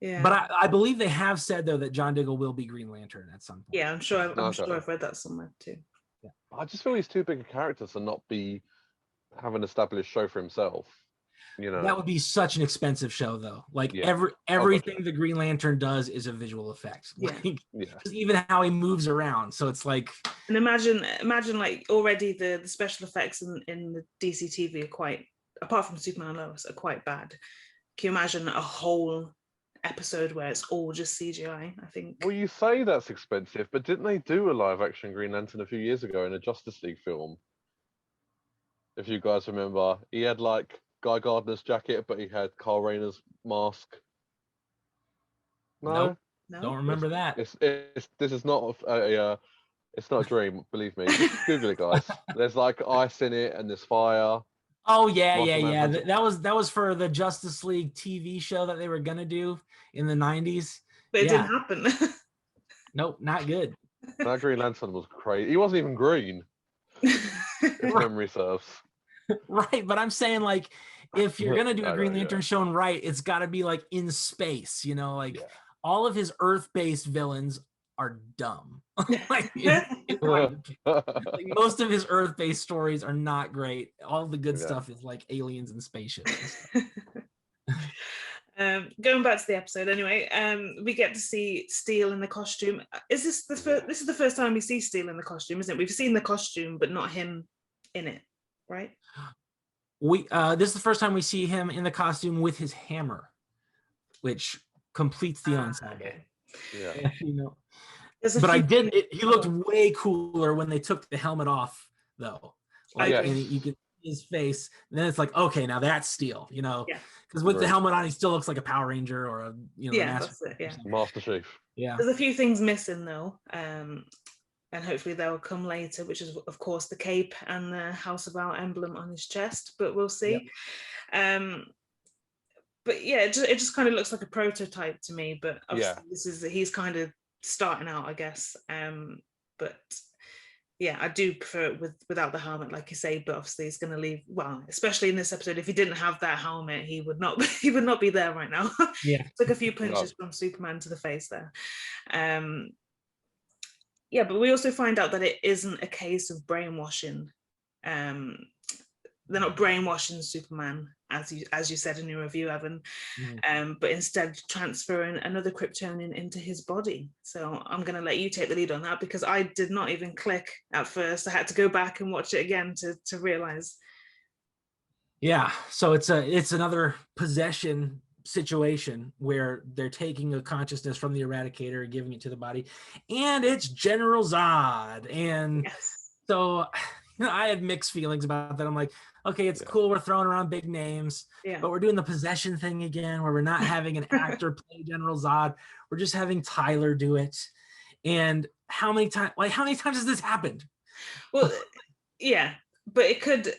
Yeah, but I believe they have said though that John Diggle will be Green Lantern at some point. Yeah, I'm sure I've read that somewhere too. Yeah, I just feel he's too big a character to not have an established show for himself. That would be such an expensive show though. Like everything the Green Lantern does is a visual effect. Like, even how he moves around. So it's like, and imagine like already the special effects in the DC TV are quite, apart from Superman and Lois, are quite bad. Can you imagine a whole episode where it's all just CGI? I think. Well, you say that's expensive, but didn't they do a live action Green Lantern a few years ago in a Justice League film? If you guys remember, he had like Guy Gardner's jacket, but he had Carl Rayner's mask. No, don't remember that. This is not it's not a dream. Believe me. Just Google it, guys. There's like ice in it, and there's fire. Oh yeah. That was for the Justice League TV show that they were gonna do in the 90s. But it didn't happen. Nope, not good. That Green Lantern was crazy. He wasn't even green. If memory serves. Right, but I'm saying like if you're gonna do a Green Lantern shown right, it's got to be like in space. All of his Earth-based villains are dumb. like most of his Earth-based stories are not great. All the good stuff is like aliens and spaceships. Going back to the episode anyway, we get to see Steel in the costume. Is this this is the first time we see Steel in the costume, isn't it? We've seen the costume, but not him in it, right? This is the first time we see him in the costume with his hammer. which completes the ensemble. Okay. Yeah. You know, There's a but I few did. He looked way cooler when they took the helmet off, though. Like, Yes. and you can see his face. And then it's like, okay, now that's Steel. You know, Yeah. because with the Agreed. helmet on, he still looks like a Power Ranger or a the Yeah, Master. that's it, yeah. Master Chief. Yeah. There's a few things missing though, and hopefully they'll come later, which is of course the cape and the House of Our emblem on his chest, but we'll see. But yeah, it just kind of looks like a prototype to me, but obviously he's kind of starting out, I guess. But yeah, I do prefer it without the helmet, like you say, but obviously it's going to leave, well, especially in this episode, if he didn't have that helmet, he would not be there right now. Yeah. Took a few punches from Superman to the face there. Yeah, but we also find out that it isn't a case of brainwashing. They're not brainwashing Superman, as you said in your review, Evan, but instead transferring another Kryptonian into his body. So I'm going to let you take the lead on that, because I did not even click at first. I had to go back and watch it again to realize. Yeah, so it's another possession situation where they're taking a consciousness from the Eradicator and giving it to the body, and it's General Zod. And so, you know, I had mixed feelings about that. I'm like, okay, it's cool, we're throwing around big names, but we're doing the possession thing again, where we're not having an actor play General Zod, we're just having Tyler do it. And how many times has this happened? Well, yeah, but it could,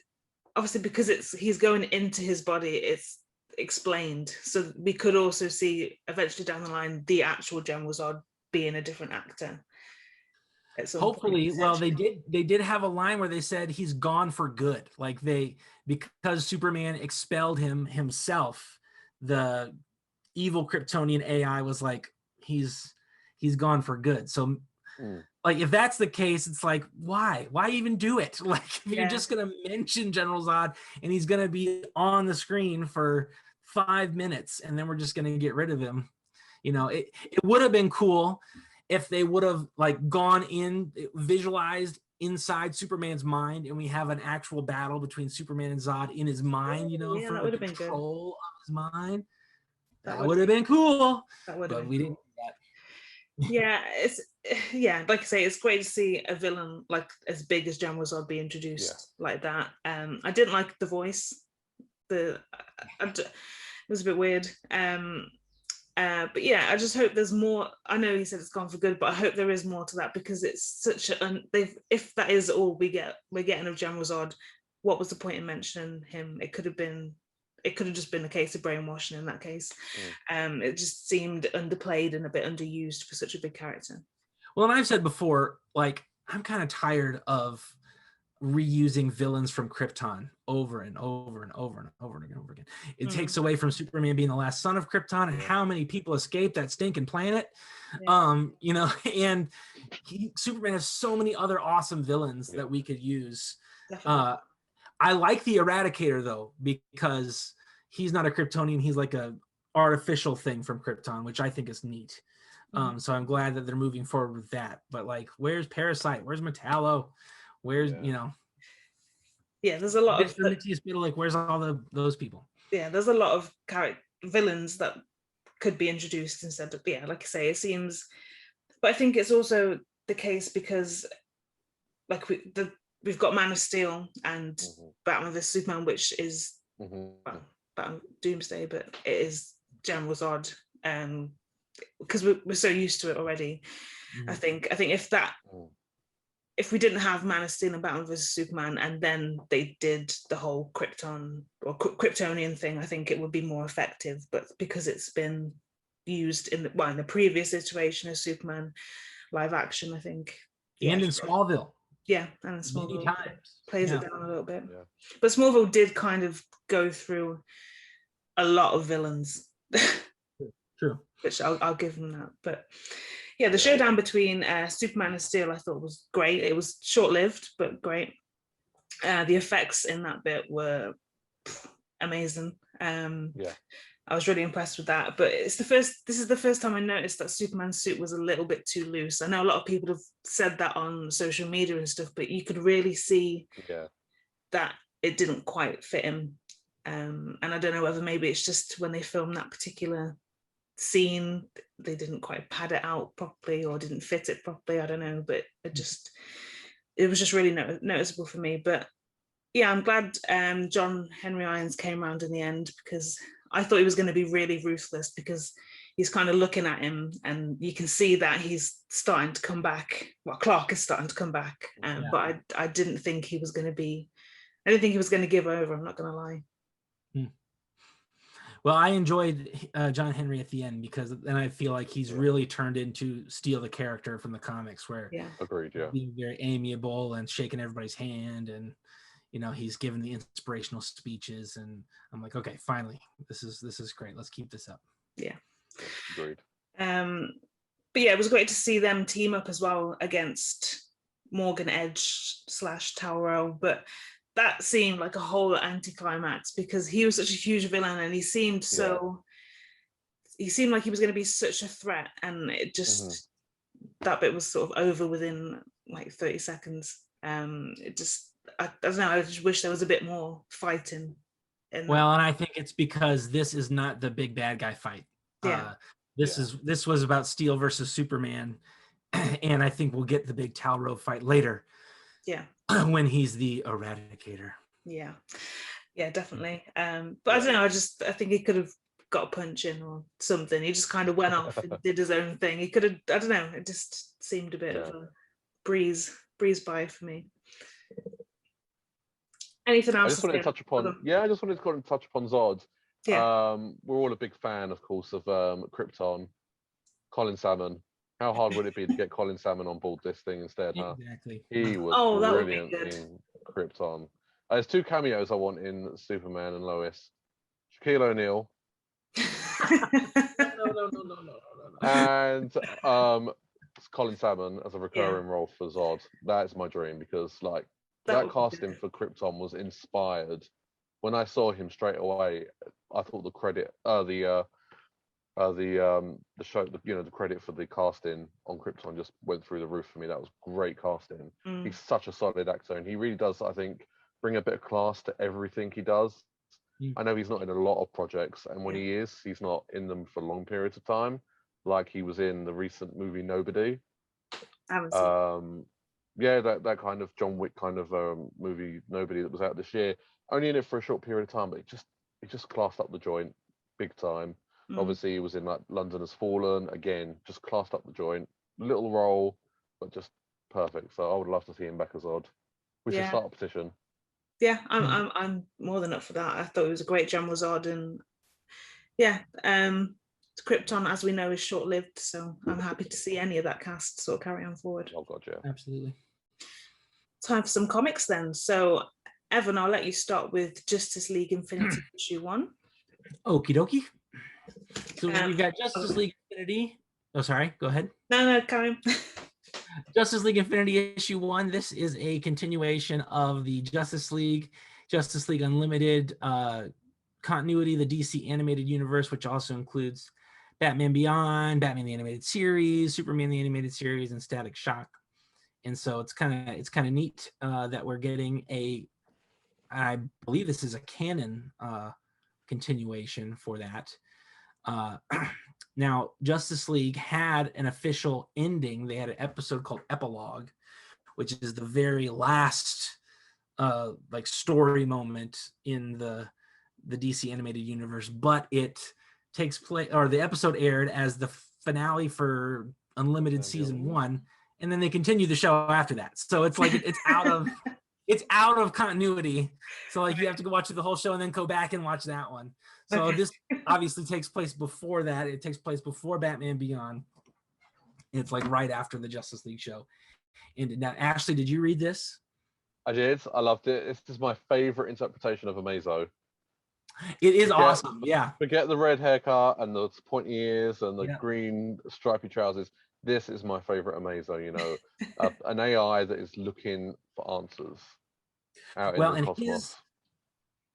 obviously, because he's going into his body, it's explained, so we could also see eventually down the line the actual General Zod being a different actor. Hopefully. Well, they did have a line where they said he's gone for good, like because Superman expelled him himself, the evil Kryptonian AI was like, he's gone for good. So like, if that's the case, it's like, why even do it? Like, if you're just gonna mention General Zod and he's gonna be on the screen for 5 minutes and then we're just gonna get rid of him, you know, it would have been cool if they would have like gone in, visualized inside Superman's mind, and we have an actual battle between Superman and Zod in his mind, you know, for that would have been control of his mind. That would have been cool. But we didn't do that. Yeah, like I say, it's great to see a villain like as big as General Zod be introduced like that. I didn't like the voice. It was a bit weird. But yeah, I just hope there's more. I know he said it's gone for good, but I hope there is more to that, because it's such if that is all we're getting of General Zod, what was the point in mentioning him? It could have just been a case of brainwashing in that case. It just seemed underplayed and a bit underused for such a big character. Well, and I've said before, like, I'm kind of tired of reusing villains from Krypton over and over and over and over and over again. It takes away from Superman being the last son of Krypton and how many people escaped that stinking planet. You know, and Superman has so many other awesome villains that we could use. I like the Eradicator though, because he's not a Kryptonian, he's like a artificial thing from Krypton, which I think is neat. So I'm glad that they're moving forward with that. But like, where's Parasite? Where's Metallo? Where's you know? Yeah, there's a lot of like, where's all those people? Yeah, there's a lot of villains that could be introduced instead of, like I say, it seems. But I think it's also the case because, like, we've got Man of Steel and Batman vs Superman, which is Doomsday, but it is General Zod, because we're so used to it already. I think if we didn't have Man of Steel and Batman vs Superman, and then they did the whole Kryptonian thing, I think it would be more effective. But because it's been used in the previous iteration of Superman live action, I think, and in Smallville. Yeah, and in Smallville plays it down a little bit. Yeah. But Smallville did kind of go through a lot of villains. True. Which I'll give them that. But yeah, the showdown between Superman and Steel I thought was great. It was short-lived, but great. The effects in that bit were amazing. I was really impressed with that. But this is the first time I noticed that Superman's suit was a little bit too loose. I know a lot of people have said that on social media and stuff, but you could really see that it didn't quite fit him. And I don't know whether maybe it's just when they filmed that particular scene, they didn't quite pad it out properly or didn't fit it properly. I don't know, but it was just really noticeable for me. But yeah, I'm glad John Henry Irons came around in the end, because I thought he was going to be really ruthless, because he's kind of looking at him and you can see that he's starting to come back. Well, Clark is starting to come back, but I didn't think he was going to be, I didn't think he was going to give over. I'm not going to lie. Well, I enjoyed John Henry at the end, because then I feel like he's really turned into Steel, the character from the comics, where agreed, being very amiable and shaking everybody's hand, and he's giving the inspirational speeches, and I'm like, okay, finally, this is great. Let's keep this up. Yeah, agreed. But yeah, it was great to see them team up as well against Morgan Edge / Tauro, but that seemed like a whole anticlimax, because he was such a huge villain, and he seemed he seemed like he was going to be such a threat, and it just that bit was sort of over within like 30 seconds. It just, I don't know, I just wish there was a bit more fighting. And I think it's because this is not the big bad guy fight. This was about Steel versus Superman, and I think we'll get the big Tauro fight later. Yeah. When he's the Eradicator. Yeah, definitely. But I don't know, I think he could have got a punch in or something. He just kind of went off and did his own thing. He could have, I don't know, it just seemed a bit of a breeze by for me. Anything else? I just wanted to touch upon Zod. Yeah. We're all a big fan, of course, of Krypton. Colin Salmon. How hard would it be to get Colin Salmon on board this thing instead, huh? Exactly. He was brilliant in Krypton. There's 2 cameos I want in Superman and Lois. Shaquille O'Neal. No. And Colin Salmon as a recurring role for Zod. That's my dream, because like that casting for Krypton was inspired. When I saw him straight away, I thought the credit, the show, the credit for the casting on Krypton just went through the roof for me. That was great casting. He's such a solid actor, and he really does, I think, bring a bit of class to everything he does. I know he's not in a lot of projects, and when he is, he's not in them for long periods of time, like he was in the recent movie Nobody. I haven't seen that kind of John Wick kind of movie Nobody that was out this year. Only in it for a short period of time, but it just classed up the joint big time. Obviously, he was in like London Has Fallen, again, just classed up the joint. Little role, but just perfect. So I would love to see him back as Zod. We should start a petition. Yeah, I'm more than up for that. I thought it was a great General Zod, and Krypton, as we know, is short-lived, so I'm happy to see any of that cast sort of carry on forward. Oh God, yeah, absolutely. Time for some comics then. So, Evan, I'll let you start with Justice League Infinity issue 1. Okie dokie. So we've got Justice League Infinity. Oh, sorry. Go ahead. No, carry on. Justice League Infinity issue 1. This is a continuation of the Justice League Unlimited continuity, the DC animated universe, which also includes Batman Beyond, Batman the Animated Series, Superman the Animated Series, and Static Shock. And so it's kind of neat that we're getting I believe this is a canon continuation for that. Now, Justice League had an official ending. They had an episode called Epilogue, which is the very last story moment in the DC animated universe, but it takes place, or the episode aired as the finale for Unlimited season 1, and then they continue the show after that. So it's like it's out of continuity. So like you have to go watch the whole show and then go back and watch that one. So this obviously takes place before that. It takes place before Batman Beyond. It's like right after the Justice League show. And now, Ashley, did you read this? I did. I loved it. This is my favorite interpretation of Amazo. It is awesome. Yeah. Forget the red haircut and the pointy ears and the green stripy trousers. This is my favorite Amazo, an AI that is looking for answers out in the cosmos.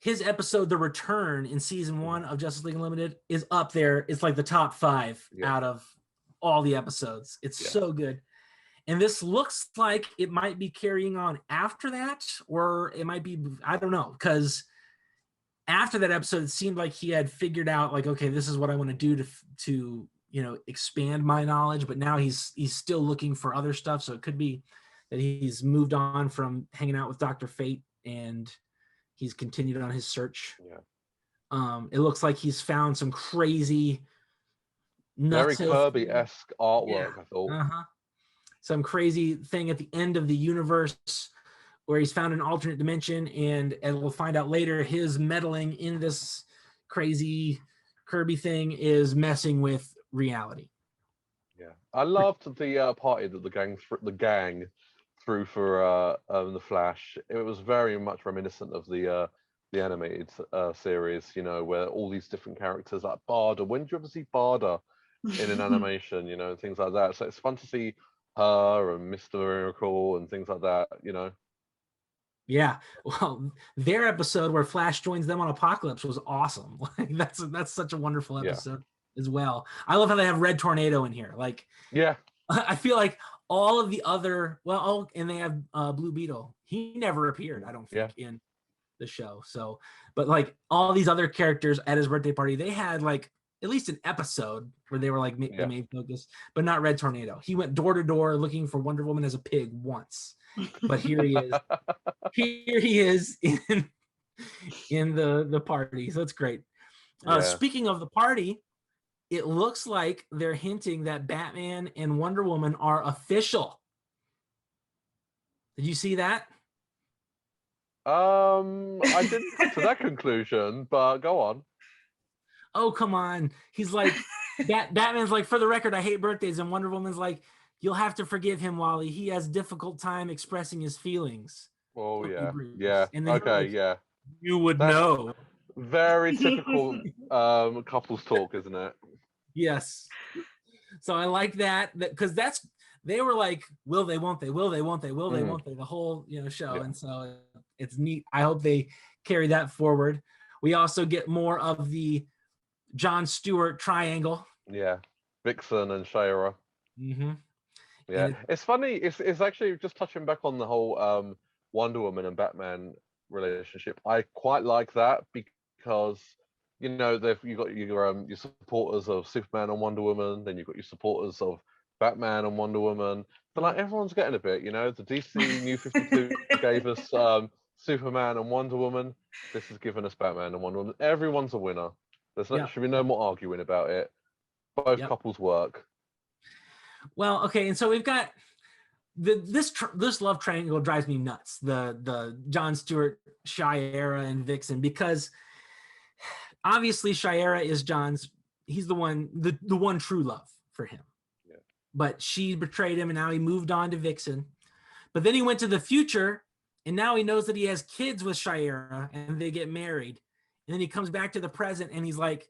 His episode, The Return, in season 1 of Justice League Unlimited, is up there. It's like the top 5 out of all the episodes. It's so good. And this looks like it might be carrying on after that, or it might be, I don't know, because after that episode, it seemed like he had figured out, like, okay, this is what I want to do to expand my knowledge. But now he's still looking for other stuff. So it could be that he's moved on from hanging out with Dr. Fate and he's continued on his search. Yeah. It looks like he's found some crazy, very Kirby-esque artwork. Yeah. I thought. Some crazy thing at the end of the universe where he's found an alternate dimension, and we'll find out later his meddling in this crazy Kirby thing is messing with reality. Yeah, I loved the party that the gang threw for the Flash. It was very much reminiscent of the animated series, where all these different characters like Barda. When did you ever see Barda in an animation? Things like that. So it's fun to see her and Mr. Miracle and things like that. Yeah, well, their episode where Flash joins them on Apocalypse was awesome. Like that's such a wonderful episode as well. I love how they have Red Tornado in here. Like, yeah, I feel like all of the other and they have Blue Beetle. He never appeared, I don't think, in the show. So, but like all these other characters at his birthday party, they had like at least an episode where they were like the main focus, but not Red Tornado. He went door to door looking for Wonder Woman as a pig once. But here he is. Here he is in the party. So it's great. Speaking of the party, it looks like they're hinting that Batman and Wonder Woman are official. Did you see that? I didn't come to that conclusion, but go on. Oh, come on. He's like, Batman's like, for the record, I hate birthdays. And Wonder Woman's like, you'll have to forgive him, Wally. He has difficult time expressing his feelings. Oh, yeah. Bruce. Yeah. And then okay, like, you would know. Very typical couples talk, isn't it? Yes. So I like that because they were like, will they, won't they, will they, won't they, will they, won't they, the whole show. Yeah. And so it's neat. I hope they carry that forward. We also get more of the John Stewart triangle. Yeah. Vixen and Shira. Mm-hmm. Yeah. It's funny. It's actually just touching back on the whole Wonder Woman and Batman relationship. I quite like that because you got your supporters of Superman and Wonder Woman, then you've got your supporters of Batman and Wonder Woman. But like everyone's getting a bit, the DC New 52 gave us Superman and Wonder Woman. This has given us Batman and Wonder Woman. Everyone's a winner. Should be no more arguing about it. Both couples work. Well, okay, and so we've got this love triangle drives me nuts. The John Stewart, Shira, and Vixen, because obviously Shira is he's the one true love for him. Yeah. But she betrayed him and now he moved on to Vixen. But then he went to the future and now he knows that he has kids with Shira and they get married. And then he comes back to the present and he's like,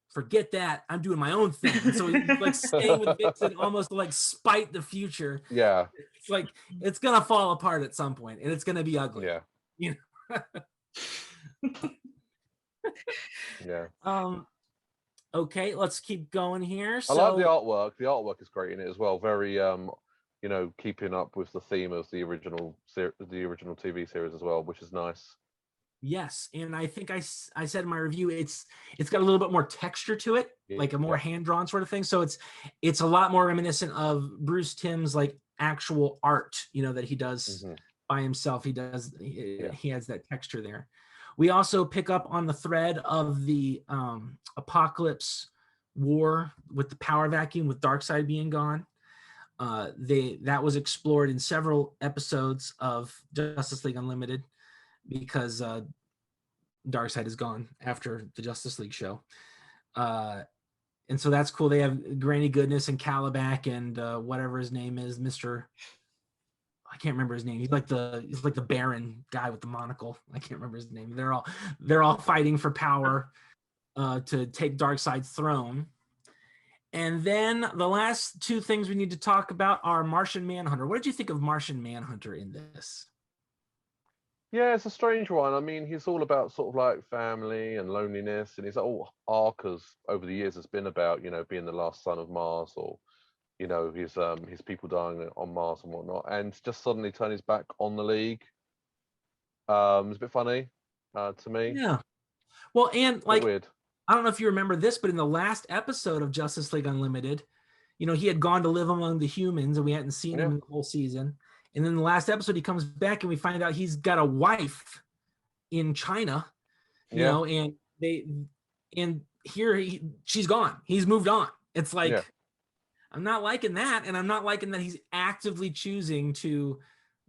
forget that, I'm doing my own thing. And so he's like staying with Vixen almost to like spite the future. Yeah. It's like it's gonna fall apart at some point and it's gonna be ugly. Yeah. Yeah. Okay, let's keep going here. So, I like the artwork. The artwork is great in it as well. Very keeping up with the theme of the original TV series as well, which is nice. Yes, and I think I said in my review it's got a little bit more texture to it, like a more hand-drawn sort of thing. So it's a lot more reminiscent of Bruce Timm's like actual art, that he does by himself. He has that texture there. We also pick up on the thread of the Apocalypse war with the power vacuum with Darkseid being gone. That was explored in several episodes of Justice League Unlimited because Darkseid is gone after the Justice League show. And so that's cool. They have Granny Goodness and Calabac and whatever his name is, I can't remember his name. He's like the Baron guy with the monocle. I can't remember his name. They're all fighting for power to take Darkseid's throne. And then the last two things we need to talk about are Martian Manhunter. What did you think of Martian Manhunter in this? Yeah, it's a strange one. I mean, he's all about sort of like family and loneliness, and his whole arc over the years has been about, being the last son of Mars, or, his people dying on Mars and whatnot, and just suddenly turn his back on the League. It's a bit funny. to me. Yeah. Well, and like, Weird. I don't know if you remember this, but in the last episode of Justice League Unlimited, he had gone to live among the humans and we hadn't seen him in the whole season. And then the last episode, he comes back and we find out he's got a wife in China, and she's gone. He's moved on. It's like, I'm not liking that. And I'm not liking that he's actively choosing to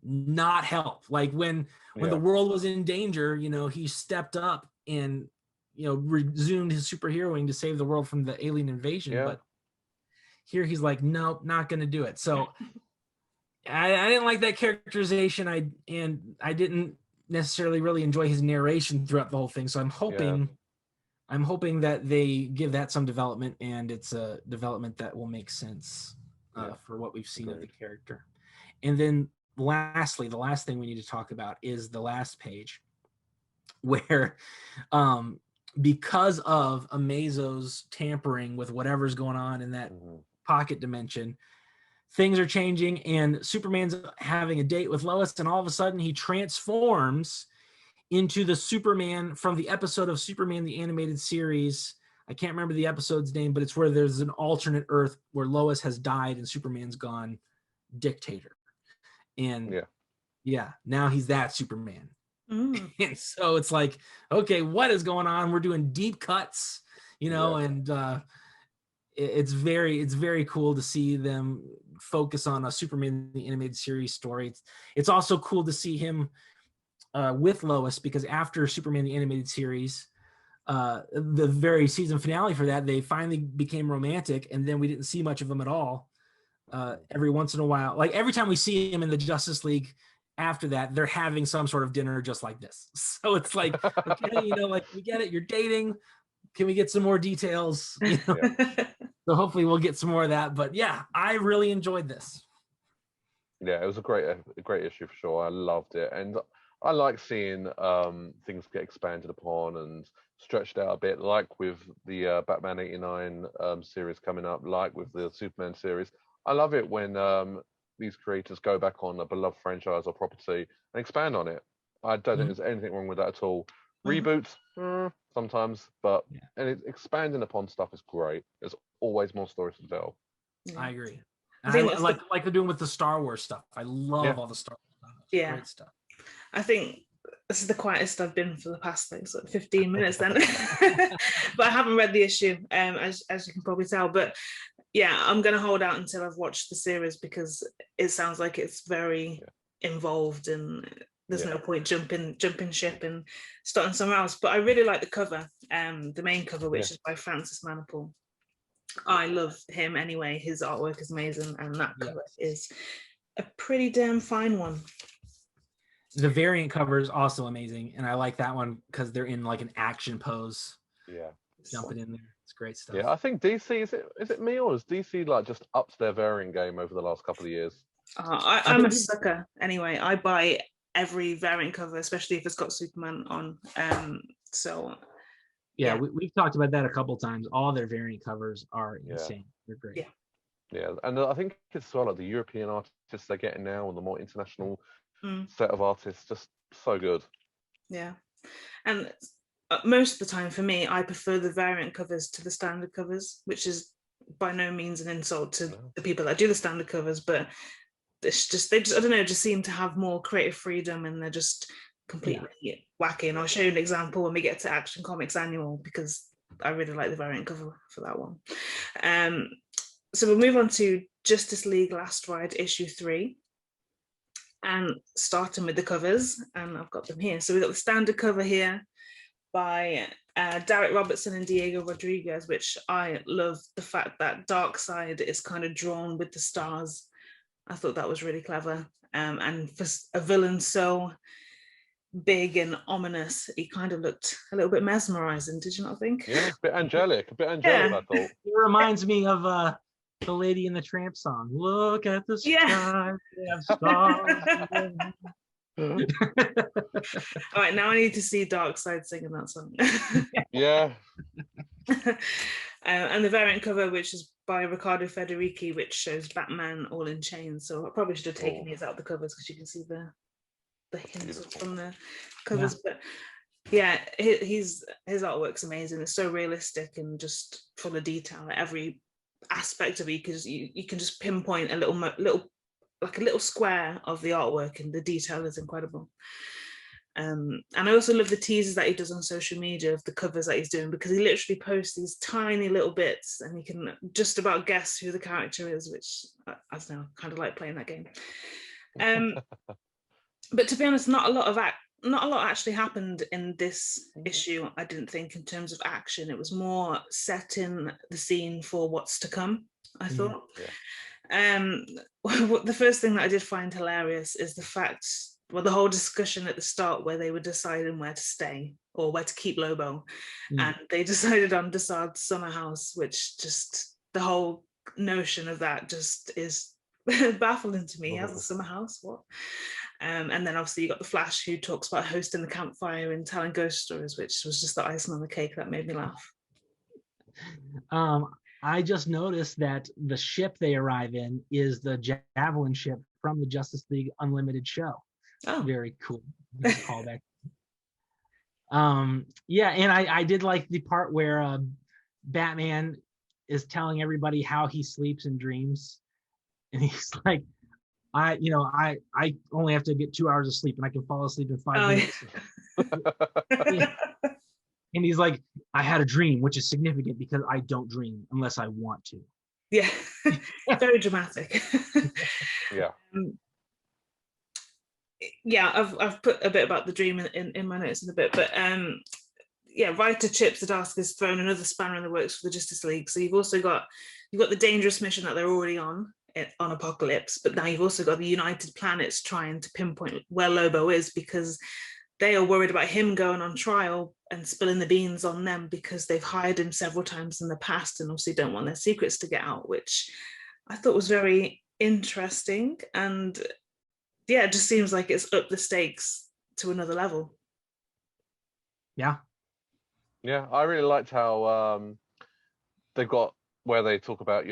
not help. Like when the world was in danger, he stepped up and, resumed his superheroing to save the world from the alien invasion. Yeah. But here he's like, nope, not going to do it. So I didn't like that characterization. I didn't necessarily really enjoy his narration throughout the whole thing. So I'm hoping that they give that some development, and it's a development that will make sense for what we've seen of the character. And then lastly, the last thing we need to talk about is the last page, where because of Amazo's tampering with whatever's going on in that pocket dimension, things are changing, and Superman's having a date with Lois, and all of a sudden he transforms into the Superman from the episode of Superman the Animated Series. I can't remember the episode's name, but it's where there's an alternate Earth where Lois has died and Superman's gone dictator. And now he's that Superman. And so it's like, okay, what is going on? We're doing deep cuts, and it's very cool to see them focus on a Superman the Animated Series story. It's also cool to see him with Lois, because after Superman the Animated Series, the very season finale for that, they finally became romantic, and then we didn't see much of them at all. Every once in a while, like every time we see him in the Justice League after that, they're having some sort of dinner just like this. So it's like, okay, like, we get it, you're dating. Can we get some more details? So hopefully we'll get some more of that. But yeah, I really enjoyed this. Yeah, it was a great issue for sure. I loved it, and I like seeing things get expanded upon and stretched out a bit, like with the Batman '89 series coming up, like with the Superman series. I love it when these creators go back on a beloved franchise or property and expand on it. I don't think there's anything wrong with that at all. Reboots, sometimes, but expanding upon stuff is great. There's always more stories to tell. I agree. I like they're doing with the Star Wars stuff. I love all the Star Wars stuff. It's great stuff. I think this is the quietest I've been for the past 15 minutes then. But I haven't read the issue, as you can probably tell. But yeah, I'm going to hold out until I've watched the series, because it sounds like it's very involved, and there's no point jumping ship and starting somewhere else. But I really like the cover, the main cover, which is by Francis Manapul. I love him anyway. His artwork is amazing, and that cover is a pretty damn fine one. The variant cover is also amazing, and I like that one because they're in like an action pose. Jumping in there, it's great stuff. I think DC, is it me, or has DC like just upped their variant game over the last couple of years? I'm a sucker anyway. I buy every variant cover, especially if it's got Superman on. We've talked about that a couple times. All their variant covers are insane. They're great. Yeah, and I think it's as well like the European artists they're getting now, and the more international set of artists, just so good. Yeah, and most of the time for me, I prefer the variant covers to the standard covers, which is by no means an insult to the people that do the standard covers, but they just I don't know, just seem to have more creative freedom, and they're just completely wacky. And I'll show you an example when we get to Action Comics Annual, because I really like the variant cover for that one. So we'll move on to Justice League Last Ride issue 3, and starting with the covers, and I've got them here. So we've got the standard cover here by Derek Robertson and Diego Rodriguez, which I love the fact that Darkseid is kind of drawn with the stars. I thought that was really clever. And for a villain so big and ominous, he kind of looked a little bit mesmerizing, did you not think? Yeah, a bit angelic, I thought. It reminds me of the Lady in the Tramp song. Look at the sky, they have stars. All right, now I need to see Darkseid singing that song. And the variant cover, which is by Riccardo Federici, which shows Batman all in chains. So I probably should have taken these out of the covers, because you can see the hints from the covers. But Yeah, his artwork's amazing. It's so realistic and just full of detail. Every aspect of it, because you can just pinpoint a little square of the artwork, and the detail is incredible. And I also love the teasers that he does on social media of the covers that he's doing, because he literally posts these tiny little bits and you can just about guess who the character is, which I don't know, kind of like playing that game. But to be honest, not a lot actually happened in this issue, I didn't think, in terms of action. It was more setting the scene for what's to come, I thought. The first thing that I did find hilarious is the fact, well, the whole discussion at the start where they were deciding where to stay or where to keep Lobo. And they decided on Desaad's summer house, which just, the whole notion of that just is baffling to me. He has a summer house, what? And then obviously you got the Flash, who talks about hosting the campfire and telling ghost stories, which was just the icing on the cake that made me laugh. I just noticed that the ship they arrive in is the Javelin ship from the Justice League Unlimited show. Oh, very cool. Callback. Yeah, and I did like the part where Batman is telling everybody how he sleeps and dreams, and he's like, I only have to get 2 hours of sleep, and I can fall asleep in 5 minutes. Yeah. And he's like, I had a dream, which is significant because I don't dream unless I want to. Yeah, very dramatic. Yeah. Yeah, I've put a bit about the dream in my notes in a bit, but yeah, writer Chip Zdarsky has thrown another spanner in the works for the Justice League. So you've got the dangerous mission that they're already on Apocalypse, but now you've also got the United Planets trying to pinpoint where Lobo is, because they are worried about him going on trial and spilling the beans on them, because they've hired him several times in the past and obviously don't want their secrets to get out, which I thought was very interesting. And yeah, it just seems like it's up the stakes to another level. Yeah. Yeah, I really liked how they've got where they talk about,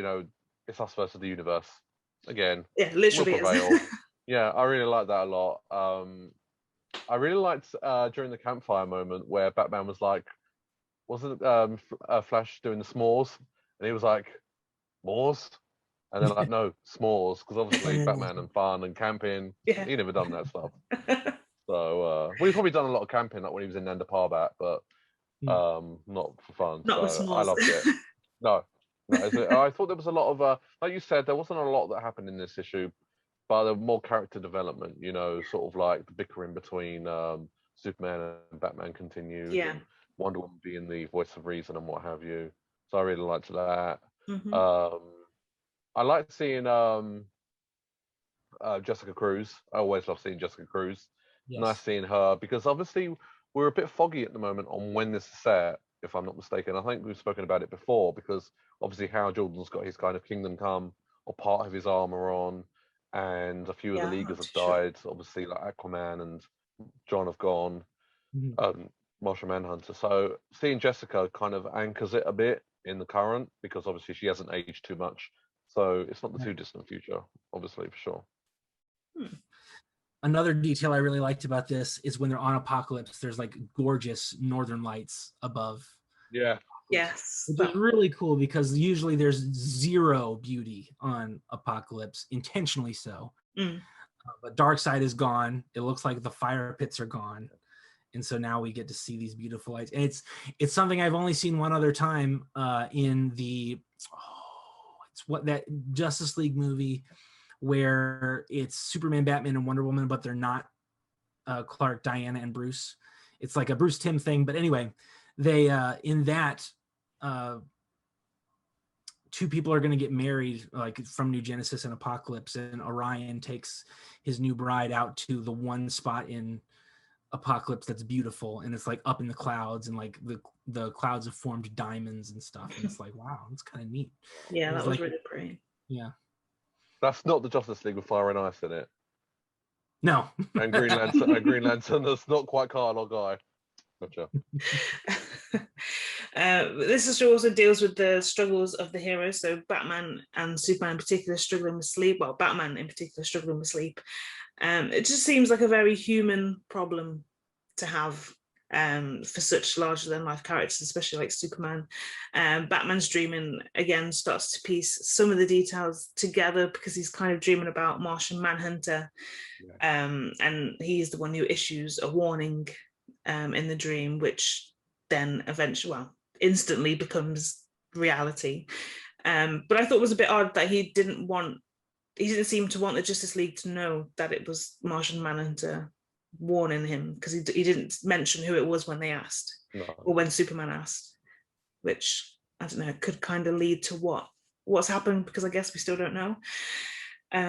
it's us versus the universe. Again, yeah, literally. Yeah, I really like that a lot. I really liked during the campfire moment where Batman was like, wasn't Flash doing the s'mores? And he was like, s'mores? And then like, no, s'mores, because obviously Batman and fun and camping, he never done that stuff. So, well, he's probably done a lot of camping, like when he was in Nanda Parbat, but not for fun. Not so I loved it. No, I thought there was a lot of, like you said, there wasn't a lot that happened in this issue, but there was more character development, sort of like the bickering between Superman and Batman continued, and Wonder Woman being the voice of reason and what have you. So I really liked that. I like seeing Jessica Cruz. I always love seeing Jessica Cruz. Yes. Nice seeing her, because obviously we're a bit foggy at the moment on when this is set, if I'm not mistaken. I think we've spoken about it before, because obviously Hal Jordan's got his kind of Kingdom Come or part of his armor on, and a few of the Leaguers have died, obviously, like Aquaman and John have gone, Martian Manhunter. So seeing Jessica kind of anchors it a bit in the current, because obviously she hasn't aged too much. So it's not the too distant future, obviously, for sure. Another detail I really liked about this is when they're on Apocalypse, there's like gorgeous northern lights above. Yeah. Yes. Which is really cool, because usually there's zero beauty on Apocalypse, intentionally so. But Darkseid is gone. It looks like the fire pits are gone. And so now we get to see these beautiful lights. And it's something I've only seen one other time in the that Justice League movie where it's Superman, Batman, and Wonder Woman, but they're not Clark, Diana, and Bruce. It's like a Bruce Timm thing. But anyway, they in that two people are going to get married, like from New Genesis and Apocalypse, and Orion takes his new bride out to the one spot in Apocalypse that's beautiful, and it's like up in the clouds, and like the clouds have formed diamonds and stuff, and it's like, wow, that's kind of neat. Yeah, that was really pretty. Yeah, that's not the Justice League with Fire and Ice in it. No. And Green Lantern, that's not quite Carl or Guy. Gotcha. This issue also deals with the struggles of the heroes. So Batman and Superman in particular struggling with sleep. Well, Batman in particular struggling with sleep. It just seems like a very human problem to have. for such larger than life characters, especially like Superman. Batman's dreaming again starts to piece some of the details together because he's kind of dreaming about Martian Manhunter, and he's the one who issues a warning in the dream, which then eventually, well, instantly becomes reality. But I thought it was a bit odd that he didn't seem to want the Justice League to know that it was Martian Manhunter warning him, because he didn't mention who it was when they asked, or when Superman asked, which, I don't know, could kind of lead to what's happened, because I guess we still don't know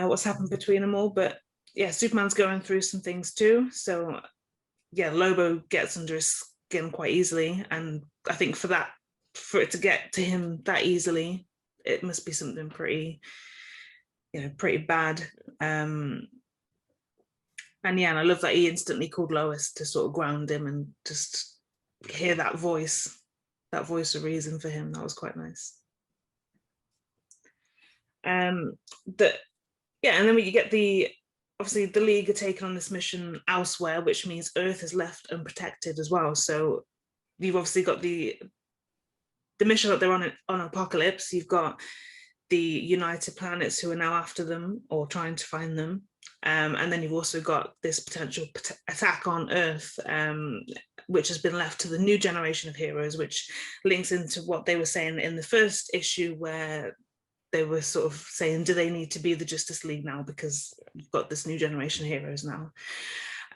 what's happened between them all. But yeah, Superman's going through some things too. So yeah, Lobo gets under his skin quite easily, and I think for it to get to him that easily, it must be something pretty bad. And yeah, and I love that he instantly called Lois to sort of ground him and just hear that voice of reason for him. That was quite nice. And then you get obviously the League are taking on this mission elsewhere, which means Earth is left unprotected as well. So you've obviously got the mission that they're on Apocalypse. You've got the United Planets who are now after them or trying to find them. And then you've also got this potential attack on Earth, which has been left to the new generation of heroes, which links into what they were saying in the first issue, where they were sort of saying, do they need to be the Justice League now because you've got this new generation of heroes now?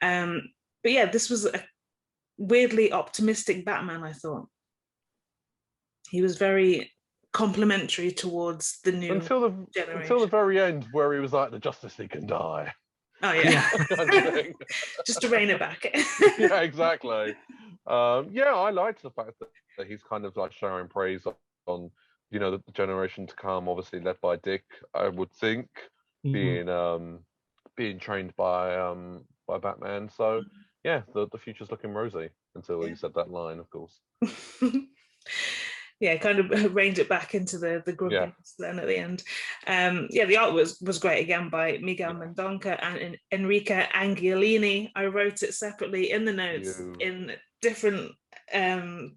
But yeah, this was a weirdly optimistic Batman, I thought. He was very complimentary towards the new until the very end, where he was like, the Justice League can die. Oh yeah. Just to rein it back. Yeah, exactly. I liked the fact that he's kind of like showering praise on the generation to come, obviously led by Dick, I would think, being trained by Batman. So yeah, the future's looking rosy until he said that line, of course. Yeah, kind of reined it back into the grumpiness then at the end. The art was great again by Miguel Mendonca and Enrica Angiolini. I wrote it separately in the notes in different. I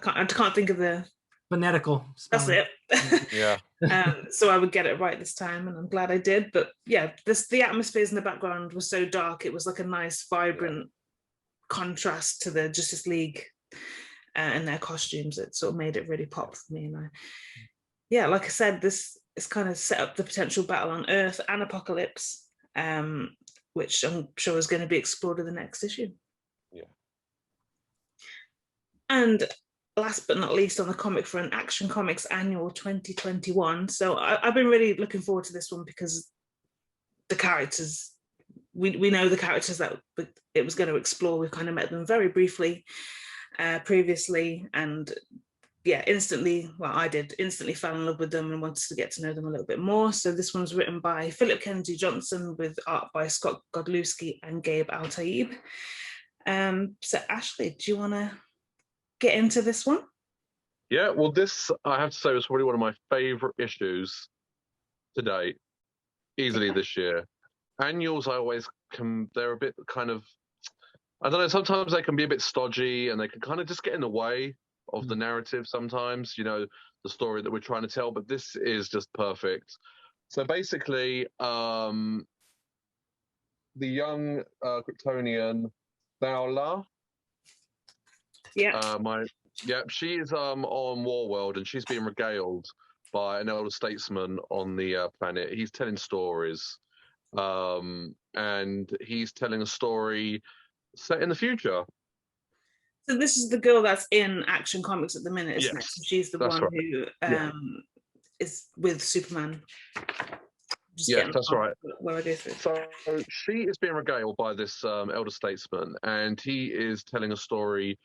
can't think of the phonetical spelling. That's it. Yeah. So I would get it right this time, and I'm glad I did. But yeah, the atmospheres in the background were so dark. It was like a nice, vibrant contrast to the Justice League. And their costumes, it sort of made it really pop for me. And like I said, this is kind of set up the potential battle on Earth and Apocalypse, which I'm sure is going to be explored in the next issue. Yeah. And last but not least, on the comic front, Action Comics Annual 2021. So I've been really looking forward to this one because the characters, we know the characters that it was going to explore. We've kind of met them very briefly previously, and I did instantly fell in love with them and wanted to get to know them a little bit more. So this one's written by Philip Kennedy Johnson with art by Scott Godlewski and Gabe Al-Taib. So Ashley, do you want to get into this one? Yeah, well, this, I have to say, was probably one of my favorite issues to date, easily this year. Annuals, they're a bit kind of, I don't know, sometimes they can be a bit stodgy and they can kind of just get in the way of the narrative sometimes, the story that we're trying to tell, but this is just perfect. So basically, the young Kryptonian Thawla, she is on Warworld, and she's being regaled by an elder statesman on the planet. He's telling stories, and he's telling a story set in the future. So this is the girl that's in Action Comics at the minute, isn't it? So she's the one who is with Superman. That's right. Where I go through. So she is being regaled by this elder statesman, and he is telling a story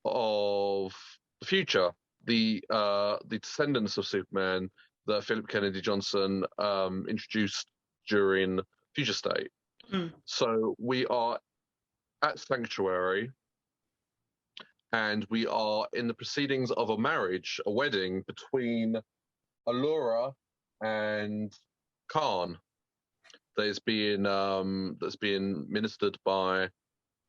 of the future, the descendants of Superman that Philip Kennedy Johnson introduced during Future State. So we are at Sanctuary, and we are in the proceedings of a wedding between Allura and Khan that is being ministered by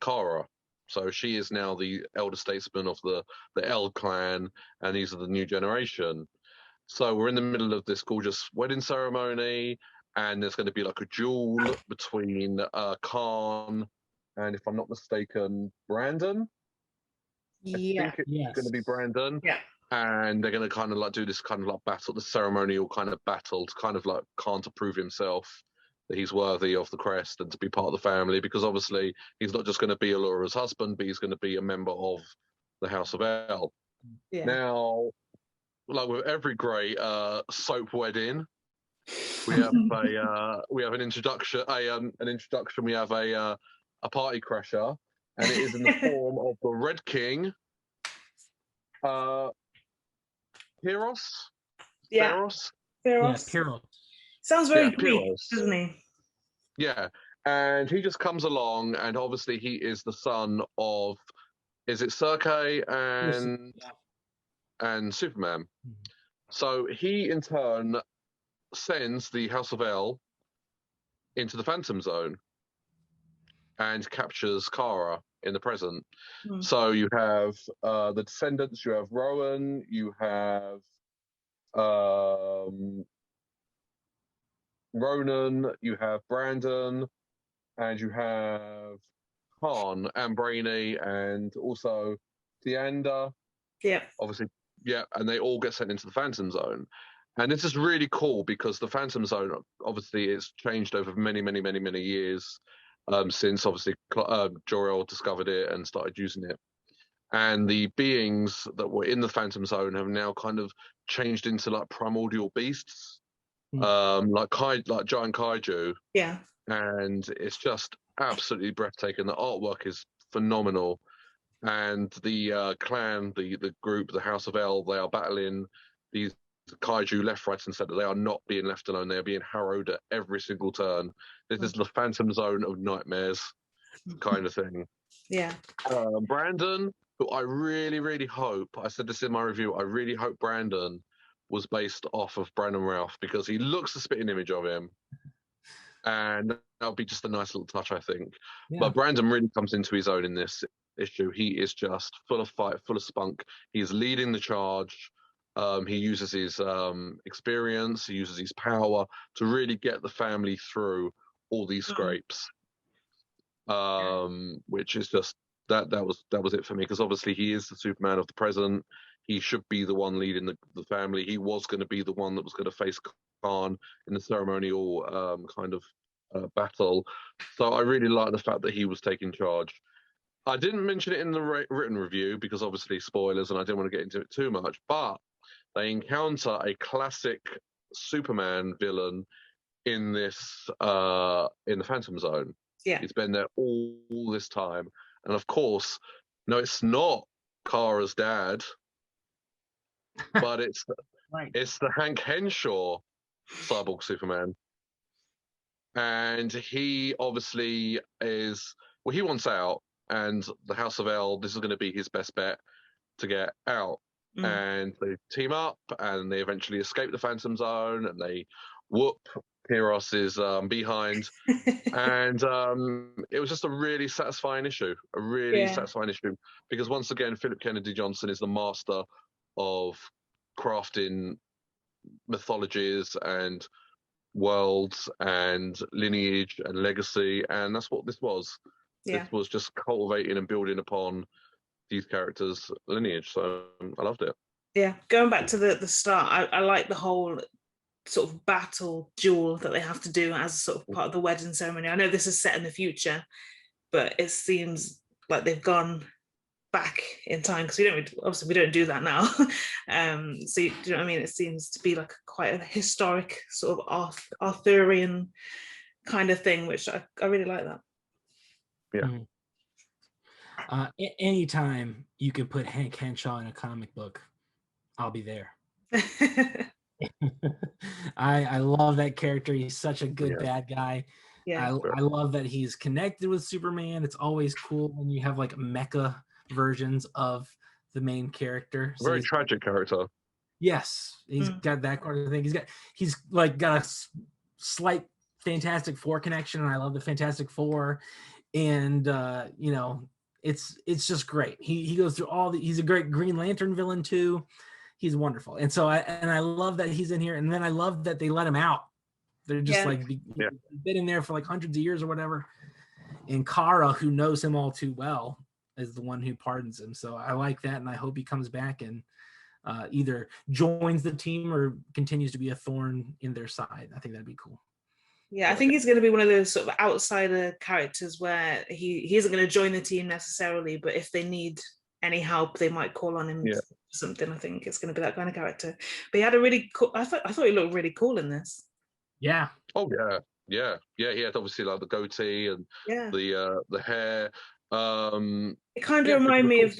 Kara. So she is now the elder statesman of the L clan, and these are the new generation. So we're in the middle of this gorgeous wedding ceremony, and there's going to be like a duel between Khan and, if I'm not mistaken, Brandon. Yeah. I think it's going to be Brandon. Yeah. And they're going to kind of like do this kind of like battle, the ceremonial kind of battle, to kind of like Khan to prove himself that he's worthy of the crest and to be part of the family, because obviously he's not just going to be Alora's husband, but he's going to be a member of the House of El. Yeah. Now, like with every great soap wedding, we have an introduction. We have a party crasher, and it is in the form of the Red King, Pyros. Yeah. Pharos? Pharos. Yeah, Pyros. Sounds very Yeah, Greek, Pyros. doesn't he? Yeah, and he just comes along, and obviously he is the son of, is it Sergei and Superman? Mhm. So he in turn sends the House of El into the Phantom Zone and captures Kara in the present. Mm. So you have the descendants, you have Rowan, you have Ronan, you have Brandon, and you have Khan and Brainy, and also Deanda. Yeah. Obviously, yeah, and they all get sent into the Phantom Zone. And this is really cool because the Phantom Zone, obviously, it's changed over many, many, many, many years since obviously Jor-El discovered it and started using it. And the beings that were in the Phantom Zone have now kind of changed into like primordial beasts, like giant kaiju. Yeah. And it's just absolutely breathtaking. The artwork is phenomenal, and the clan, the group, the House of El, they are battling these kaiju left, right, and centre. They are not being left alone. They are being harrowed at every single turn. This is the Phantom Zone of nightmares, kind of thing. Yeah. Brandon, who I really, really hope, I said this in my review, I really hope Brandon was based off of Brandon Routh, because he looks the spitting image of him. And that'll be just a nice little touch, I think. Yeah. But Brandon really comes into his own in this issue. He is just full of fight, full of spunk. He's leading the charge. He uses his experience, he uses his power to really get the family through all these scrapes. Which is just that was it for me, because obviously he is the Superman of the present. He should be the one leading the family. He was going to be the one that was going to face Khan in the ceremonial kind of battle. So I really like the fact that he was taking charge. I didn't mention it in the written review because obviously spoilers, and I didn't want to get into it too much. But they encounter a classic Superman villain in this in the Phantom Zone. Yeah. He's been there all this time, and of course, no, it's not Kara's dad, but it's Right. it's the Hank Henshaw cyborg Superman, and he obviously is, well, he wants out, and the House of El, this is going to be his best bet to get out. And they team up, and they eventually escape the Phantom Zone, and they whoop Pyros's behind. And it was just a really satisfying issue, satisfying issue, because once again, Philip Kennedy Johnson is the master of crafting mythologies and worlds and lineage and legacy, and that's what this was. Yeah. This was just cultivating and building upon these characters' lineage. So I loved it. Yeah, going back to the start, I like the whole sort of battle duel that they have to do as sort of part of the wedding ceremony. I know this is set in the future, but it seems like they've gone back in time, because we don't do that now. So you know what I mean? It seems to be like quite a historic sort of Arthurian kind of thing, which I really like that. Yeah. Anytime you can put Hank Henshaw in a comic book, I'll be there. I love that character. He's such a good bad guy. Yeah. I love that he's connected with Superman. It's always cool when you have like mecha versions of the main character. So Very tragic character. Yes, he's got that kind of thing. He's got a slight Fantastic Four connection, and I love the Fantastic Four. And you know, It's just great. He goes through he's a great Green Lantern villain too. He's wonderful. And so I love that he's in here. And then I love that they let him out. They're just he's been in there for like hundreds of years or whatever. And Kara, who knows him all too well, is the one who pardons him. So I like that, and I hope he comes back and either joins the team or continues to be a thorn in their side. I think that'd be cool. Yeah, I think he's going to be one of those sort of outsider characters where he isn't going to join the team necessarily, but if they need any help, they might call on him for something. I think it's going to be that kind of character. But he had a really cool. I thought he looked really cool in this. Yeah. Oh yeah. He had obviously like the goatee and the hair. It kind of reminded me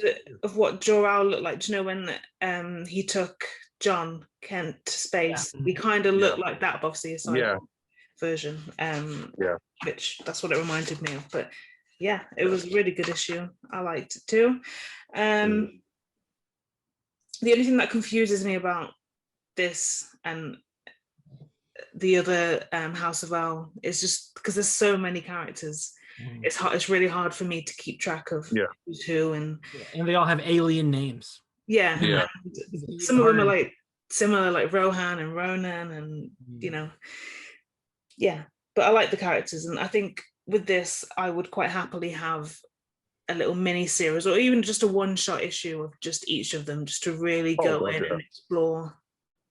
of what Jor-El looked like. Do you know when he took John Kent to space? He kind of looked like that, but obviously a cyborg version. Which that's what it reminded me of. But yeah, it was a really good issue. I liked it too. The only thing that confuses me about this and the other House of El is just because there's so many characters. It's really hard for me to keep track of who's who, and they all have alien names. Some of them are like similar, like Rohan and Ronan, and but I like the characters, and I think with this I would quite happily have a little mini series or even just a one-shot issue of just each of them, just to really go in and explore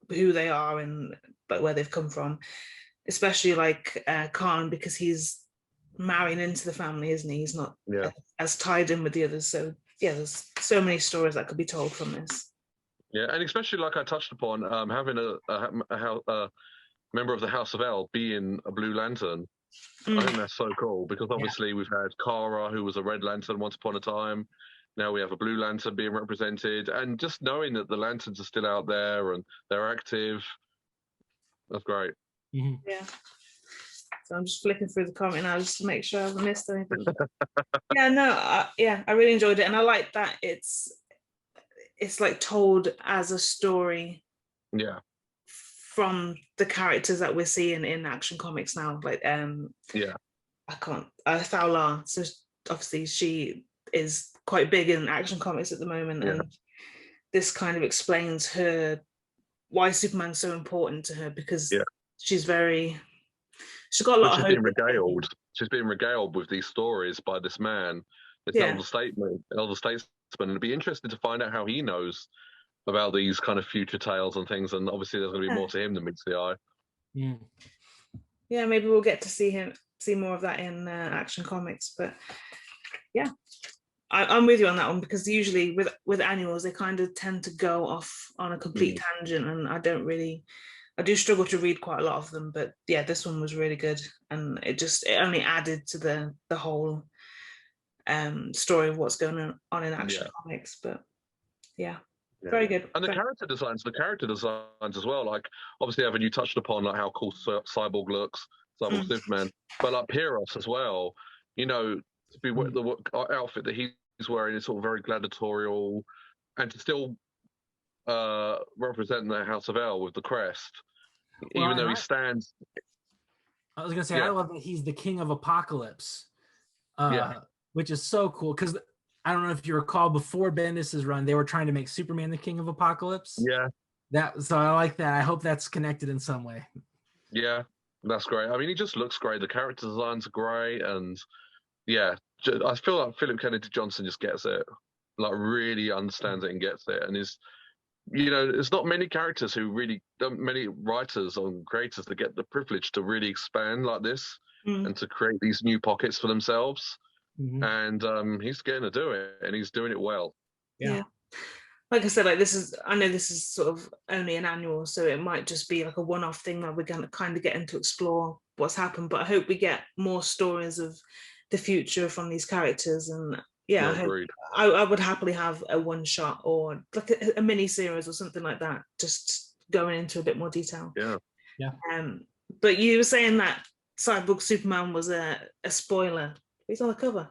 who they are and like where they've come from, especially like Khan, because he's marrying into the family, isn't he? He's not as tied in with the others. So there's so many stories that could be told from this. Yeah, and especially like I touched upon, having a member of the House of El being a Blue Lantern, I think that's so cool, because obviously we've had Kara, who was a Red Lantern once upon a time. Now we have a Blue Lantern being represented, and just knowing that the Lanterns are still out there and they're active, that's great. Yeah. So I'm just flicking through the comment now just to make sure I haven't missed anything. I really enjoyed it, and I like that it's like told as a story. Yeah. From the characters that we're seeing in Action Comics now, like Fowler. So obviously she is quite big in Action Comics at the moment, and this kind of explains why Superman's so important to her, because she's got a lot of hope. She's been regaled with these stories by this man, this elder statesman, and it'd be interesting to find out how he knows about these kind of future tales and things, and obviously there's going to be more to him than meets the eye. Maybe we'll get to see more of that in Action Comics. But I'm with you on that one, because usually with annuals they kind of tend to go off on a complete tangent, and I do struggle to read quite a lot of them. But this one was really good, and it only added to the whole story of what's going on in Action Comics. But very good. And the character designs as well. Like obviously, Evan, you touched upon like how cool Cyborg looks, Cyborg Superman, but like Pyros as well. To be the outfit that he's wearing is sort of very gladiatorial, and to still represent the House of El with the crest, even though he stands. I was gonna say I love that he's the King of Apocalypse, which is so cool, because I don't know if you recall, before Bendis's run, they were trying to make Superman the King of Apocalypse. So I like that. I hope that's connected in some way. Yeah, that's great. I mean, he just looks great. The character designs are great, and I feel like Philip Kennedy Johnson just gets it, like really understands it and gets it, and is, there's not many characters many writers or creators that get the privilege to really expand like this and to create these new pockets for themselves. And he's getting to do it, and he's doing it well. Like I said, like I know this is sort of only an annual, so it might just be like a one-off thing that we're going to kind of get into explore what's happened, but I hope we get more stories of the future from these characters. And I would happily have a one-shot or like a mini series or something like that, just going into a bit more detail. But you were saying that Cyborg Superman was a spoiler. He's on the cover.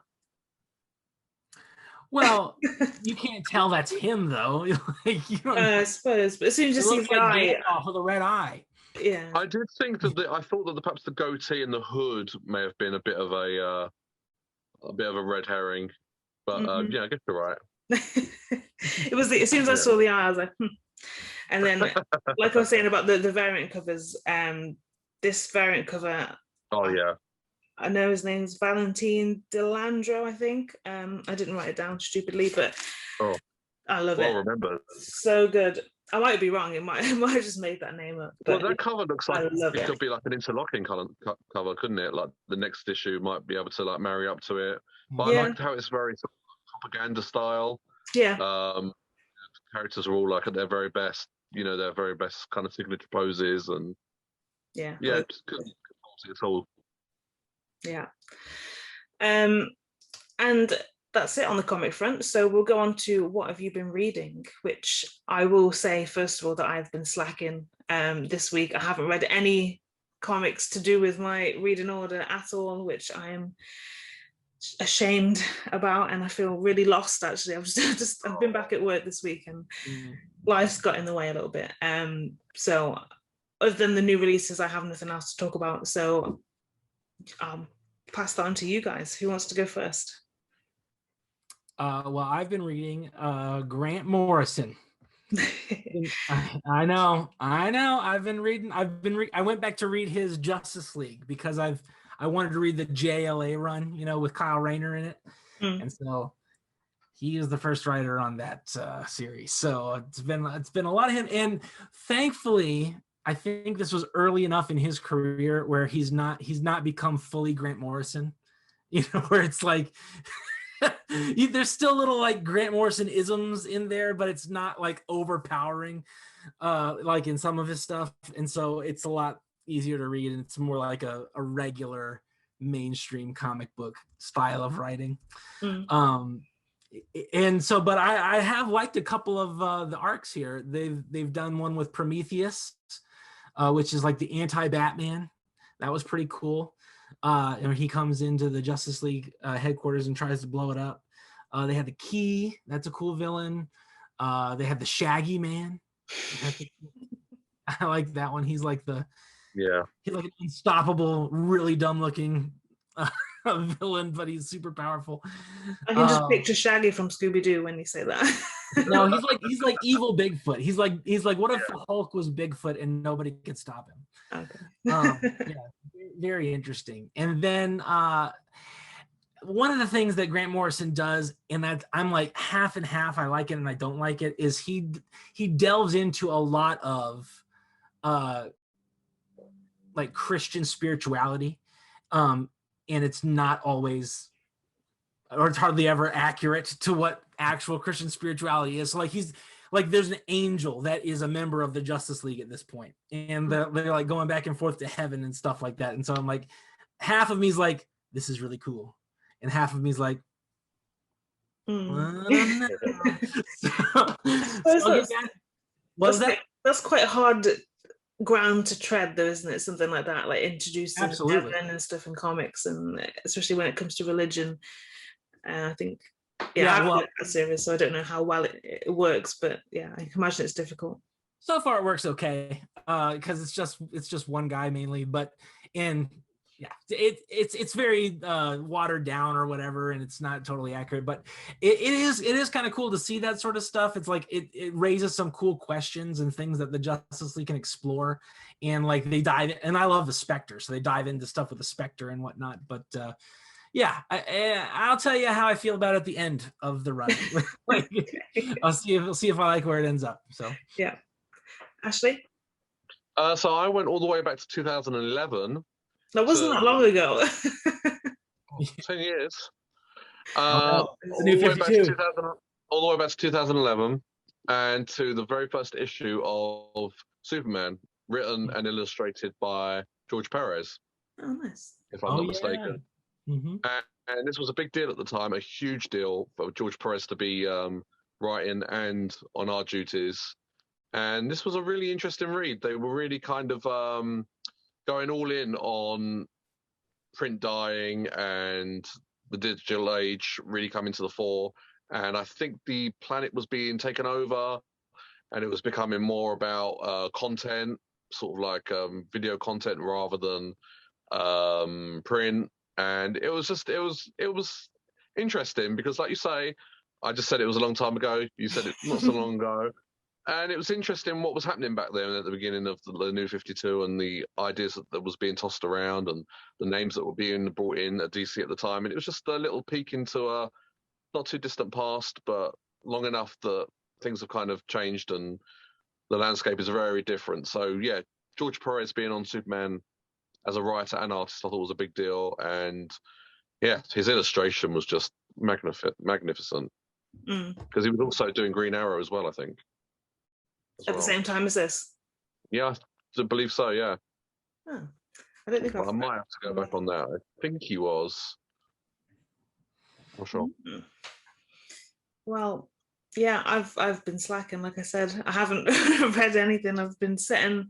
Well, you can't tell that's him though. I suppose, but as soon as you see the eye, for the red eye. Yeah, I did think that I thought that perhaps the goatee and the hood may have been a bit of a red herring. But yeah, I guess you're right. It was as soon as I saw the eye, I was like, And then, like I was saying about the variant covers, this variant cover. Oh yeah. I know his name's Valentin Delandro, I think. I didn't write it down stupidly, but I love it. Remember. So good. I might be wrong. It might have just made that name up. But well, that cover looks like it could be like an interlocking cover, couldn't it? Like the next issue might be able to like marry up to it. But I liked how it's very sort of propaganda style. Yeah. Characters are all like at their very best, their very best kind of signature poses, and just couldn't see it all. Yeah. And that's it on the comic front. So we'll go on to what have you been reading, which I will say, first of all, that I've been slacking this week. I haven't read any comics to do with my reading order at all, which I am ashamed about, and I feel really lost, actually. I've been back at work this week, and life's got in the way a little bit. So other than the new releases, I have nothing else to talk about. So pass that on to you guys. Who wants to go first? Well, I've been reading Grant Morrison. I know. I went back to read his Justice League because I wanted to read the JLA run, with Kyle Rayner in it. And so he is the first writer on that series. So it's been a lot of him. And thankfully, I think this was early enough in his career where he's not become fully Grant Morrison, where it's like there's still little like Grant Morrison isms in there, but it's not like overpowering like in some of his stuff. And so it's a lot easier to read, and it's more like a regular mainstream comic book style of writing. And so, but I have liked a couple of the arcs here. They've done one with Prometheus, which is like the anti-Batman. That was pretty cool. And he comes into the Justice League headquarters and tries to blow it up. They had the Key. That's a cool villain. They had the Shaggy Man. I like that one. He's like he's like an unstoppable, really dumb looking villain, but he's super powerful. I can just picture Shaggy from Scooby-Doo when you say that. No, he's like evil Bigfoot. He's like what if Hulk was Bigfoot and nobody could stop him? Okay. Very interesting. And then one of the things that Grant Morrison does, and that I'm like half and half, I like it and I don't like it, is he delves into a lot of like Christian spirituality, and it's not always, or it's hardly ever accurate to what actual Christian spirituality is. So like there's an angel that is a member of the Justice League at this point, and they're like going back and forth to heaven and stuff like that. And so I'm like, half of me's like, this is really cool, and half of me's like, that's quite hard ground to tread, though, isn't it? Something like that, like introducing heaven and stuff in comics, and especially when it comes to religion. I think. I've read that series, so I don't know how well it works, but yeah, I can imagine it's difficult. So far, it works okay because it's just one guy mainly, but it's very watered down or whatever, and it's not totally accurate. But it is kind of cool to see that sort of stuff. It's like it raises some cool questions and things that the Justice League can explore, and like they dive in, and I love the Spectre, so they dive into stuff with the Spectre and whatnot. But I'll tell you how I feel about it at the end of the run. We'll see if I like where it ends up. So yeah, Ashley. So I went all the way back to 2011. That wasn't that long ago. 10 years. All the way back to 2011, and to the very first issue of Superman, written and illustrated by George Perez. Oh, nice. If I'm not mistaken. Mm-hmm. And this was a big deal at the time, a huge deal for George Perez to be writing and on our duties. And this was a really interesting read. They were really kind of going all in on print dying and the digital age really coming to the fore. And I think the planet was being taken over, and it was becoming more about content, sort of like video content rather than print. And it was interesting because, like you say, I just said it was a long time ago. You said it not so long ago. And it was interesting what was happening back then at the beginning of the New 52 and the ideas that was being tossed around and the names that were being brought in at DC at the time. And it was just a little peek into a not too distant past, but long enough that things have kind of changed and the landscape is very different. So, yeah, George Perez being on Superman as a writer and artist, I thought was a big deal. And, yeah, his illustration was just magnificent. Because he was also doing Green Arrow as well, I think. At the same time as this? Yeah, I believe so, yeah. Oh, I don't think I might have to go back on that. I think he was. Not sure. Well, yeah, I've been slacking, like I said. I haven't read anything. I've been sitting.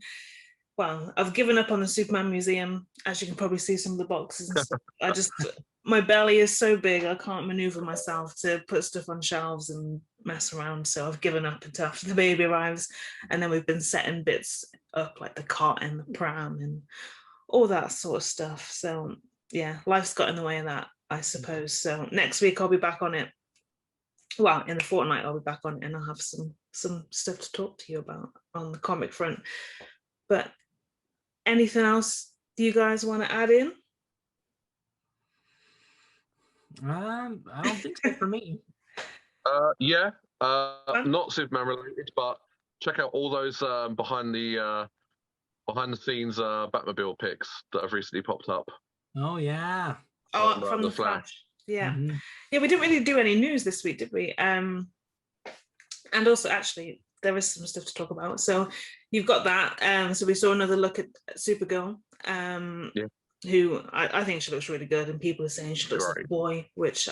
Well, I've given up on the Superman Museum, as you can probably see some of the boxes and stuff. My belly is so big, I can't maneuver myself to put stuff on shelves and mess around. So I've given up until after the baby arrives. And then we've been setting bits up like the cot and the pram and all that sort of stuff. So yeah, life's got in the way of that, I suppose. So next week I'll be back on it. Well, in a fortnight I'll be back on it and I'll have some stuff to talk to you about on the comic front. But anything else you guys want to add in? I don't think so for me. Yeah, not Superman related, but check out all those behind the scenes Batmobile pics that have recently popped up. Oh yeah. From the Flash. Yeah. Yeah, we didn't really do any news this week, did we? And also, actually, there is some stuff to talk about. So you've got that. So we saw another look at Supergirl. Who I think she looks really good, and people are saying she looks like a boy, which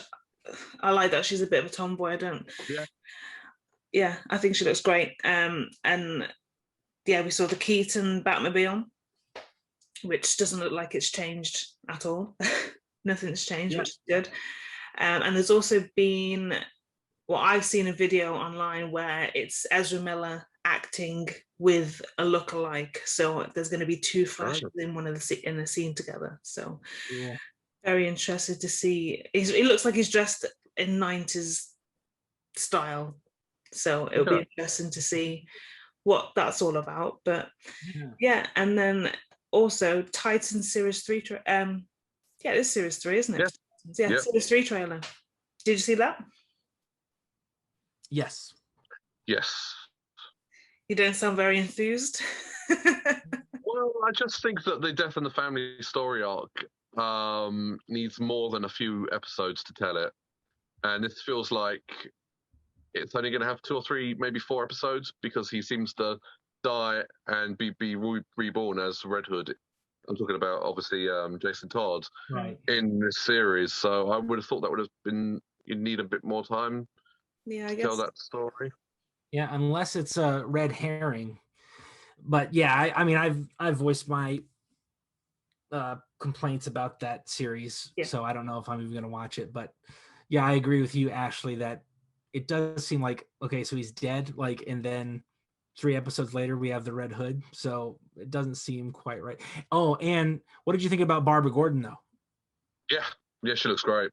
I like that. She's a bit of a tomboy. I think she looks great. And yeah, we saw the Keaton Batmobile, which doesn't look like it's changed at all. Nothing's changed, which is good. And there's also been, I've seen a video online where it's Ezra Miller acting with a lookalike. So there's going to be two Flashes in in a scene together. So very interested to see. It looks like he's dressed in 90s style. So it'll be interesting to see what that's all about. But yeah, and then also Titan Series 3. It is Series 3, isn't it? Yeah, Series 3 trailer. Did you see that? Yes. You don't sound very enthused. Well, I just think that the Death in the Family story arc needs more than a few episodes to tell it. And this feels like it's only going to have 2 or 3, maybe 4 episodes because he seems to die and be reborn as Red Hood. I'm talking about, obviously, Jason Todd in this series. So I would have thought that would have been, you'd need a bit more time to tell that story. Yeah, unless it's a red herring. But yeah, I mean, I've voiced my complaints about that series, so I don't know if I'm even going to watch it. But yeah, I agree with you, Ashley, that it does seem like, okay, so he's dead, like, and then 3 episodes later we have the Red Hood, so it doesn't seem quite right. Oh, and what did you think about Barbara Gordon, though? Yeah, she looks great.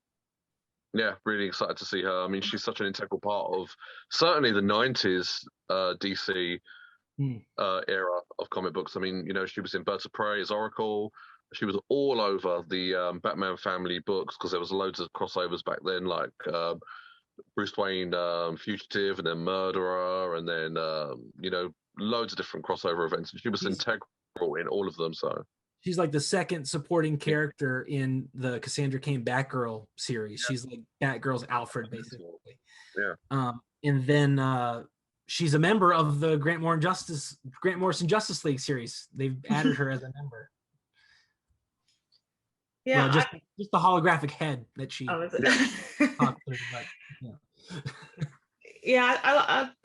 Yeah, really excited to see her. I mean, she's such an integral part of certainly the 90s DC era of comic books. I mean, she was in Birds of Prey as Oracle. She was all over the Batman family books because there was loads of crossovers back then, like Bruce Wayne Fugitive and then Murderer and then, loads of different crossover events. And she was integral in all of them, so... She's like the second supporting character in the Cassandra Cain Batgirl series. She's like Batgirl's Alfred, basically. Yeah. And then she's a member of the Grant Morrison Justice League series. They've added her as a member. Yeah, just the holographic head that she. Oh, is it?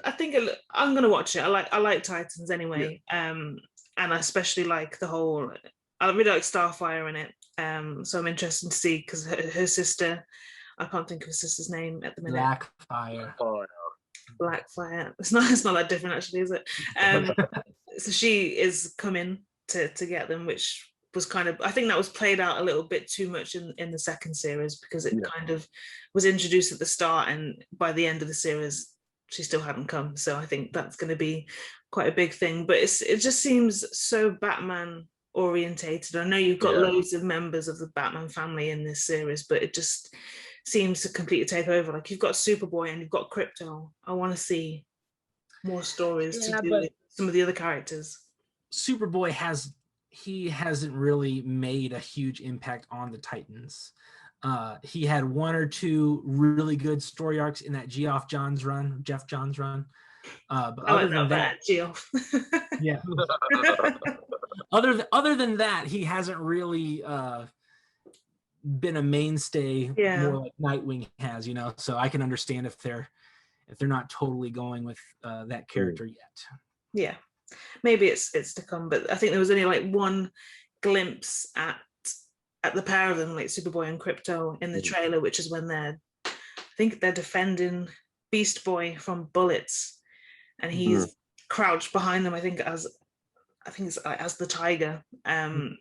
I think I'm gonna watch it. I like Titans anyway. And I especially like the whole. I really like Starfire in it. So I'm interested to see because her sister, I can't think of her sister's name at the minute. Blackfire. It's not that different actually, is it? So she is coming to get them, which was kind of, I think that was played out a little bit too much in the second series, because it kind of was introduced at the start, and by the end of the series she still hadn't come. So I think that's going to be quite a big thing. But it just seems so Batman orientated. I know you've got loads of members of the Batman family in this series, but it just seems to completely take over. Like, you've got Superboy and you've got Krypto. I want to see more stories to do with some of the other characters. Superboy hasn't really made a huge impact on the Titans. He had one or two really good story arcs in that Geoff Johns run. But other than that, Geoff. yeah. Other than that, he hasn't really been a mainstay more like Nightwing has, So I can understand if they're not totally going with that character yet. Yeah, maybe it's to come. But I think there was only like one glimpse at the pair of them, like Superboy and Krypto, in the trailer, which is when I think they're defending Beast Boy from bullets, and he's crouched behind them. I think it's as the tiger, and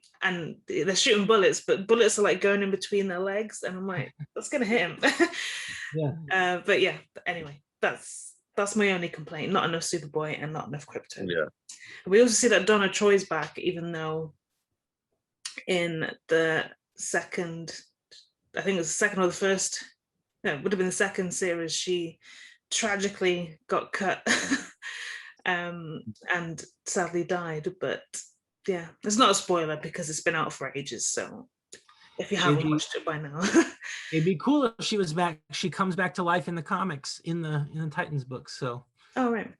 they're shooting bullets, but bullets are like going in between their legs, and I'm like, that's gonna hit him. But yeah, anyway, that's my only complaint. Not enough Superboy and not enough Krypto. Yeah. We also see that Donna Troy's back, even though in the second, I think it was the second or the first, no, it would have been the second series, she tragically got cut and sadly died. But yeah, it's not a spoiler because it's been out for ages, so if you haven't watched it by now. It'd be cool if she was back. She comes back to life in the comics, in the Titans books. So right.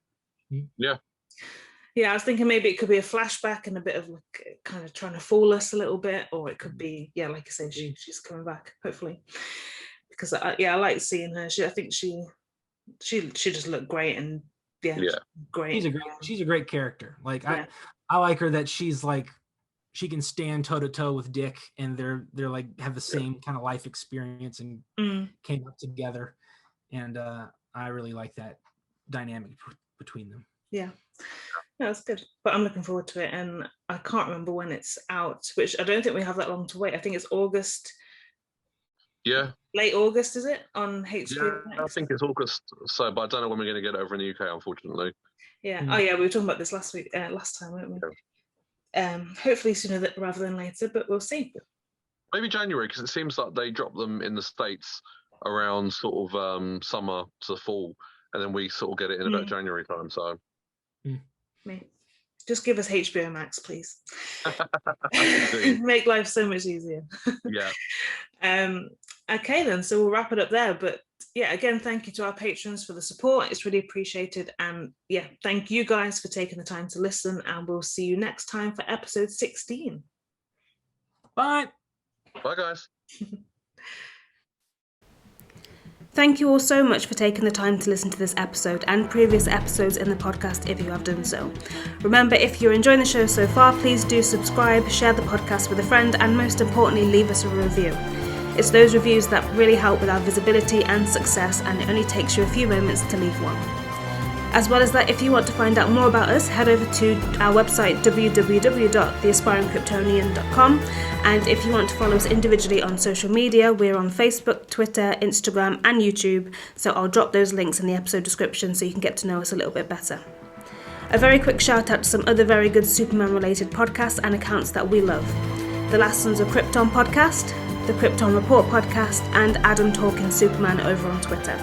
Yeah, I was thinking maybe it could be a flashback and a bit of like kind of trying to fool us a little bit, or it could be, like I say, she's coming back, hopefully, because I like seeing her. I think she just looked great, and great. She's a great character. Like I like her that she's like, she can stand toe to toe with Dick, and they're like have the same kind of life experience and came up together, and I really like that dynamic between them. Yeah, that's good. But I'm looking forward to it, and I can't remember when it's out, which I don't think we have that long to wait. I think it's August. Yeah. Late August, is it, on HBO? Yeah, I think it's August. So, but I don't know when we're going to get it over in the UK, unfortunately. Yeah. Oh yeah, we were talking about this last time, weren't we? Yeah. Hopefully sooner rather than later, but we'll see. Maybe January, because it seems like they drop them in the States around sort of summer to fall, and then we sort of get it in about January time. So, just give us HBO Max, please. Make life so much easier. Yeah. Okay then, so we'll wrap it up there. But yeah, again, thank you to our patrons for the support. It's really appreciated. And yeah, thank you guys for taking the time to listen, and we'll see you next time for episode 16. Bye. Bye, guys. Thank you all so much for taking the time to listen to this episode and previous episodes in the podcast if you have done so. Remember, if you're enjoying the show so far, please do subscribe, share the podcast with a friend, and most importantly, leave us a review. It's those reviews that really help with our visibility and success, and it only takes you a few moments to leave one. As well as that, if you want to find out more about us, head over to our website www.theaspiringkryptonian.com, and if you want to follow us individually on social media, we're on Facebook, Twitter, Instagram and YouTube, so I'll drop those links in the episode description so you can get to know us a little bit better. A very quick shout out to some other very good Superman related podcasts and accounts that we love. The Last Sons of Krypton podcast, the Krypton Report podcast, and Adam Talking Superman over on Twitter.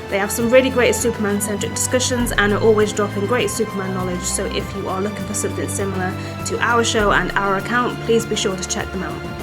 They have some really great Superman-centric discussions and are always dropping great Superman knowledge, so if you are looking for something similar to our show and our account, please be sure to check them out.